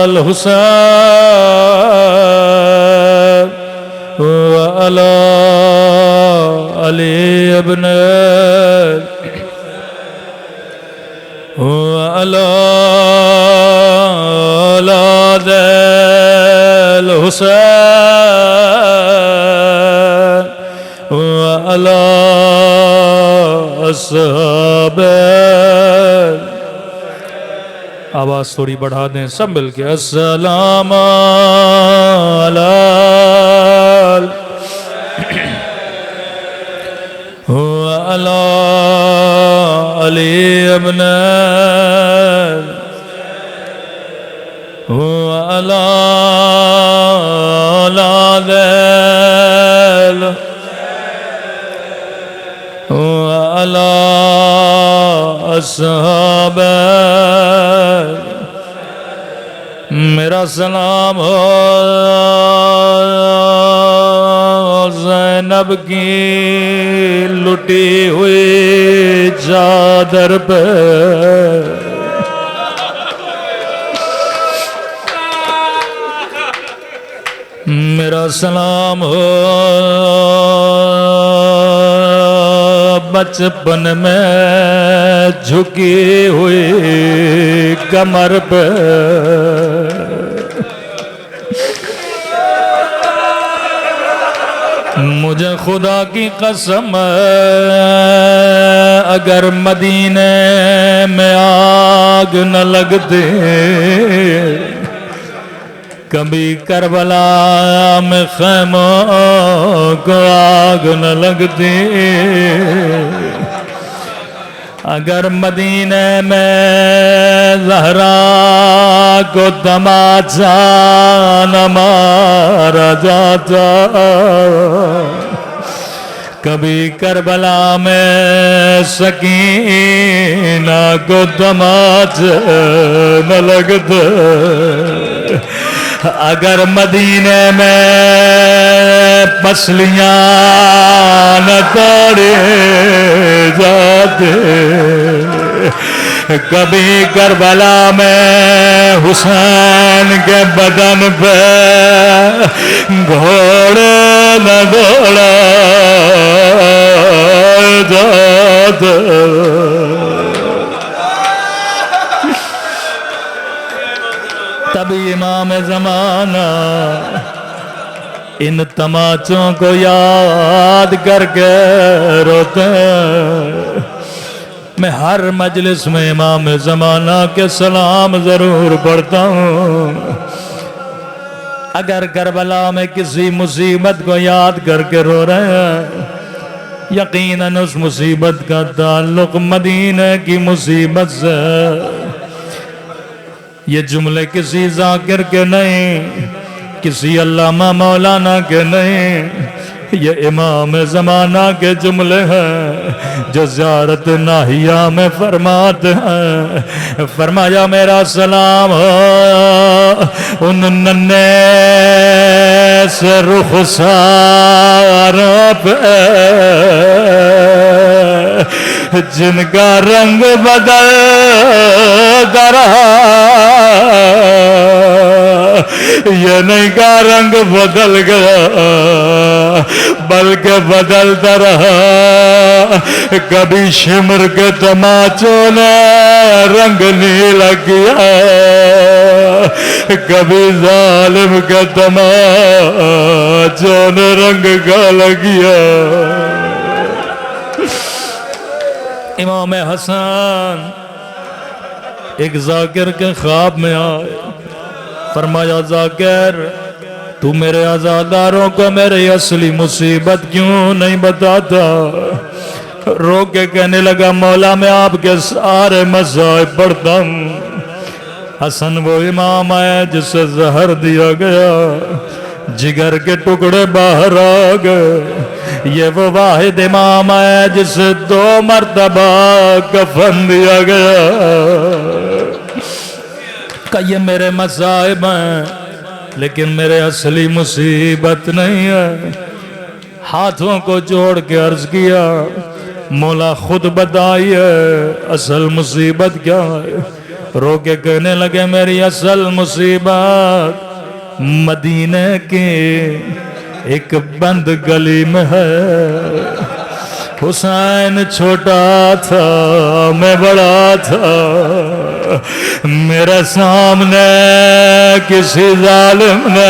الحسین وعلی علی ابن وعلی اولاد الحسین وعلی اصحاب. آواز تھوڑی بڑھا دیں سب مل کے السلام علی وعلی علی ابن وعلی اولاد وعلى أصحابه میرا سلام ہو زینب کی لٹی ہوئی چادر پہ میرا سلام ہو بچپن میں جھکی ہوئی کمر پہ مجھے خدا کی قسم اگر مدینے میں آگ نہ لگتے کبھی کربلا میں خیموں کو آگ نہ لگتی اگر مدینے میں زہرا کو تماچا نہ مارا جاتا کبھی کربلا میں سکینہ کو تماچا نہ لگتا اگر مدینے میں پسلیاں نہ توڑے جاتے کبھی کربلا میں حسین کے بدن پہ گھوڑے نہ دوڑا جاتے تبھی امام زمانہ ان تماچوں کو یاد کر کے روتے ہیں میں ہر مجلس میں امام زمانہ کے سلام ضرور پڑھتا ہوں اگر کربلا میں کسی مصیبت کو یاد کر کے رو رہے ہیں یقیناً اس مصیبت کا تعلق مدینہ کی مصیبت سے یہ جملے کسی ذاکر کے نہیں کسی علامہ مولانا کے نہیں یہ امام زمانہ کے جملے ہیں جو زیارت ناہیہ میں فرماتے ہیں فرمایا میرا سلام ہو ان ننھے سے رخساروں پہ جن کا رنگ بدل رہا یہ نہیں کا رنگ بدل گیا بلکہ بدلتا رہا کبھی شمر کے تماچوں نے رنگ نیلا کیا کبھی ظالم کے تماچوں نے رنگ کالا کیا امام حسن ایک ذاکر کے خواب میں آئے فرمایا ذاکر تو میرے عزاداروں کو میری اصلی مصیبت کیوں نہیں بتاتا رو کے کہنے لگا مولا میں آپ کے سارے مصائب پڑھتا ہوں حسن وہ امام ہے جسے زہر دیا گیا جگر کے ٹکڑے باہر آ گئے یہ وہ واحد امام ہے جسے 2 مرتبہ کفن دیا گیا کہ یہ میرے مصائب ہیں لیکن میرے اصلی مصیبت نہیں ہے ہاتھوں کو جوڑ کے عرض کیا مولا خود بتائیے اصل مصیبت کیا ہے رو کے کہنے لگے میری اصل مصیبت مدینے کی ایک بند گلی میں ہے حسین چھوٹا تھا میں بڑا تھا میرے سامنے کسی ظالم نے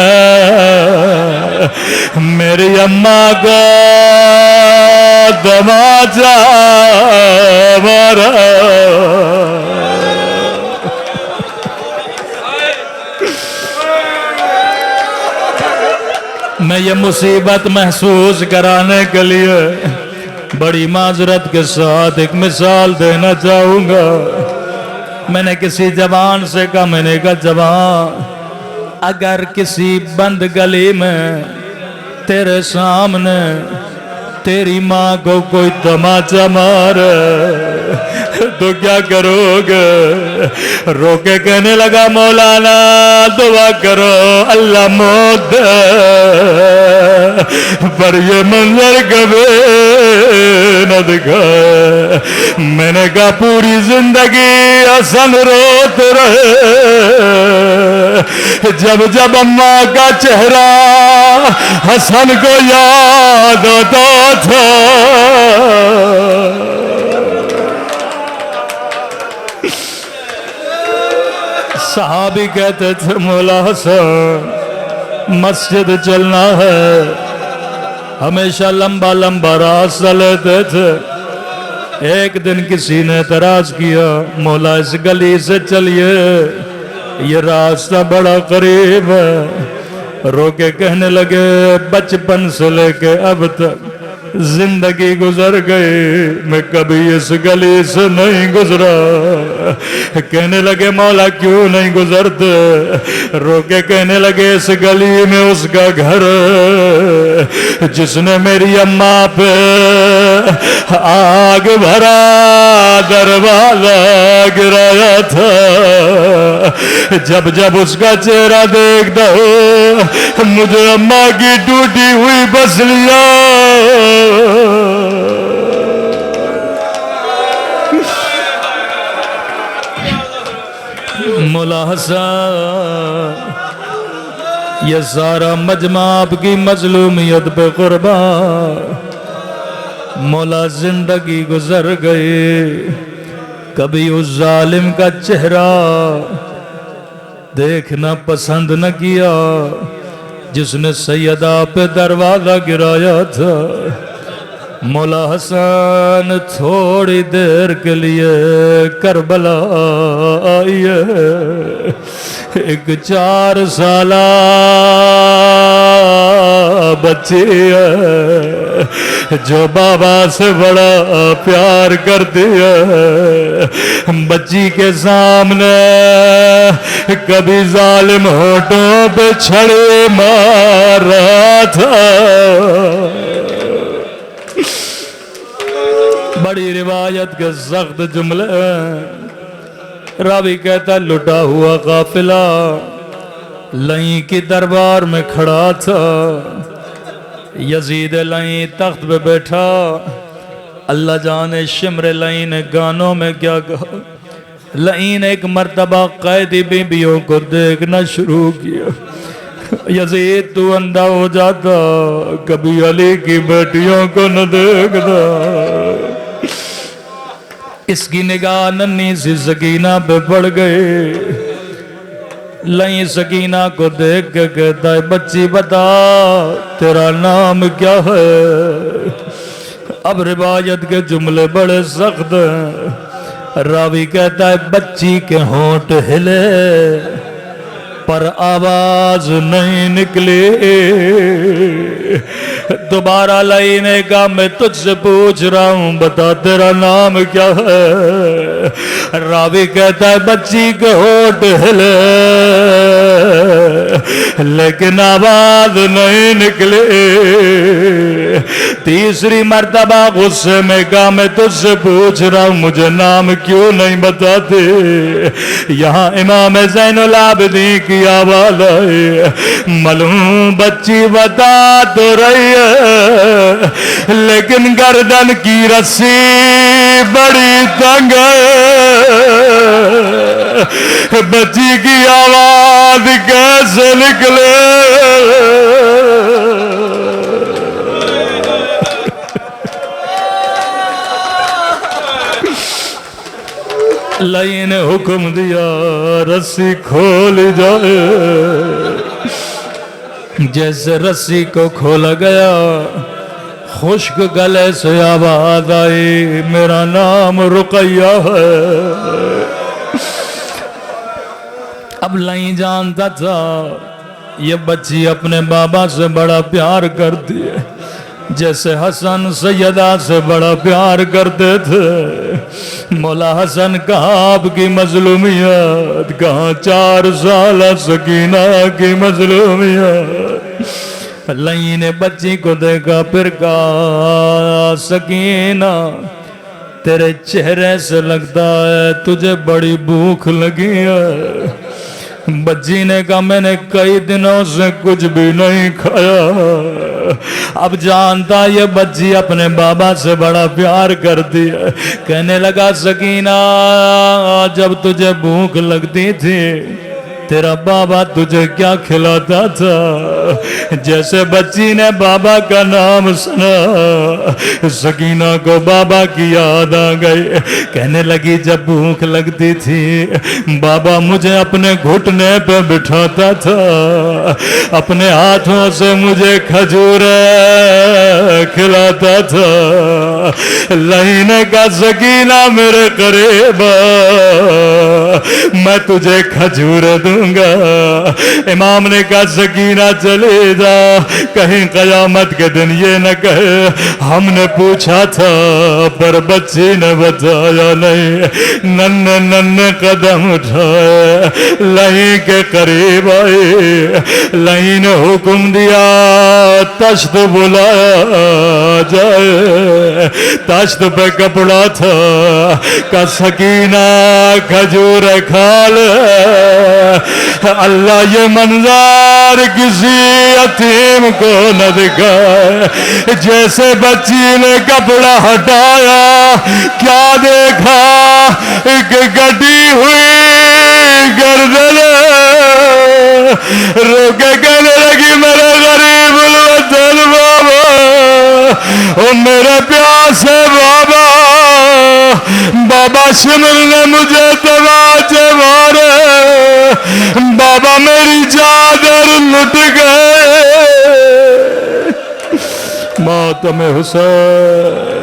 میری اماں کو دماچا مارا میں یہ مصیبت محسوس کرانے کے لیے بڑی معذرت کے ساتھ ایک مثال دینا چاہوں گا میں نے کسی جوان سے کہا میں نے کہا جوان اگر کسی بند گلی میں تیرے سامنے تیری ماں کو کوئی تماچا مارے تو کیا کرو گے؟ رو کے کہنے لگا مولانا دعا کرو اللہ موت دے، پر یہ منظر کبھی نہ دکھائے۔ میں نے کہا پوری زندگی حسن روتے رہے، جب جب اماں کا چہرہ حسن کو یاد آتا تھا صحابی کہتے تھے مولا حسن مسجد چلنا ہے، ہمیشہ لمبا لمبا راستہ لیتے تھے۔ ایک دن کسی نے اعتراض کیا مولا اس گلی سے چلیے، یہ راستہ بڑا قریب ہے۔ رو کے کہنے لگے بچپن سے لے کے اب تک زندگی گزر گئی، میں کبھی اس گلی سے نہیں گزرا۔ کہنے لگے مولا کیوں نہیں گزرتے؟ رو کے کہنے لگے اس گلی میں اس کا گھر ہے جس نے میری اماں پہ آگ بھرا دروازہ گرایا تھا۔ جب جب اس کا چہرہ دیکھتا ہوں مجھے اماں کی ٹوٹی ہوئی بسلیاں مولا حسن یہ سارا مجمع آپ کی مظلومیت پہ قربان۔ مولا زندگی گزر گئی، کبھی اس ظالم کا چہرہ دیکھنا پسند نہ کیا جس نے سیدہ پہ دروازہ گرایا تھا۔ مولا حسن تھوڑی دیر کے لیے کربلا آئی ہے، ایک 4 سالہ بچی ہے جو بابا سے بڑا پیار کرتی ہے۔ بچی کے سامنے کبھی ظالم ہونٹوں پہ چھڑے مار رہا تھا۔ بڑی روایت کے سخت جملے راوی کہتا لٹا ہوا قافلہ لئیں کی دربار میں کھڑا تھا۔ یزید لئیں تخت پہ بیٹھا، اللہ جانے شمر لئیں نے گانوں میں کیا کہا۔ لئیں نے ایک مرتبہ قیدی بیبیوں کو دیکھنا شروع کیا۔ یزید تو اندھا ہو جاتا، کبھی علی کی بیٹیوں کو نہ دیکھتا۔ اس کی نگاہ ننھی سی سکینہ پہ پڑ گئی۔ لئیں سکینہ کو دیکھ کے کہتا ہے بچی بتا تیرا نام کیا ہے؟ اب روایت کے جملے بڑے سخت ہیں۔ راوی کہتا ہے بچی کے ہونٹ ہلے پر آواز نہیں نکلی۔ دوبارہ لئی نے کہا میں تجھ سے پوچھ رہا ہوں بتا تیرا نام کیا ہے؟ راوی کہتا ہے بچی کے ہونٹ ہلے لیکن آواز نہیں نکلی۔ تیسری مرتبہ غصے میں کہا میں تجھ سے پوچھ رہا ہوں مجھے نام کیوں نہیں بتاتے؟ یہاں امام زین العابدین کی آواز آئی معلوم بچی بتا تو رہی ہے لیکن گردن کی رسی بڑی تنگ ہے، بچی کی آواز کیسے نکلے؟ لئی نے حکم دیا رسی کھول جائے۔ جیسے رسی کو کھولا گیا خشک گلے سے آواز آئی میرا نام رقیہ ہے۔ اب لئی جانتا تھا یہ بچی اپنے بابا سے بڑا پیار کرتی ہے جیسے حسن سیدہ سے بڑا پیار کرتے تھے۔ مولا حسن کہاں آپ کی مظلومیت، کہاں 4 سالہ سکینہ کی مظلومیت۔ لئی نے بچی کو دیکھا پھر کہا سکینہ تیرے چہرے سے لگتا ہے تجھے بڑی بھوک لگی ہے۔ بچی نے کہا میں نے کئی دنوں سے کچھ بھی نہیں کھایا۔ اب جانتا یہ بچی اپنے بابا سے بڑا پیار کرتی ہے۔ کہنے لگا سکینہ جب تجھے بھوک لگتی تھی تیرا بابا تجھے کیا کھلاتا تھا؟ جیسے بچی نے بابا کا نام سنا سکینہ کو بابا کی یاد آ گئی۔ کہنے لگی جب بھوک لگتی تھی بابا مجھے اپنے گھٹنے پہ بٹھاتا تھا، اپنے ہاتھوں سے مجھے کھجور کھلاتا تھا۔ لہینے کا سکینہ میرے قریب میں تجھے کھجور دوں گا۔ امام نے کہا سکینہ چلے جا، کہیں قیامت کے دن یہ نہ کہے ہم نے پوچھا تھا پر بچی نے بتایا نہیں۔ ننے ننے قدم اٹھائے، لہی کے قریب آئے، لہی نے حکم دیا تشت بلایا جائے۔ تشت پہ کپڑا تھا کہ سکینہ کھجور کھا لے۔ اللہ یہ منظر کسی یتیم کو نہ دکھائے۔ جیسے بچی نے کپڑا ہٹایا کیا دیکھا؟ ایک کٹی ہوئی گردن، رو کے کہنے لگی میرے غریب الوطن بابا، او میرے پیاسے بابا، بابا شمل نے مجھے تماچے مارے، بابا میری چادر لٹ گئے۔ ماتم حسین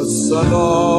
السلام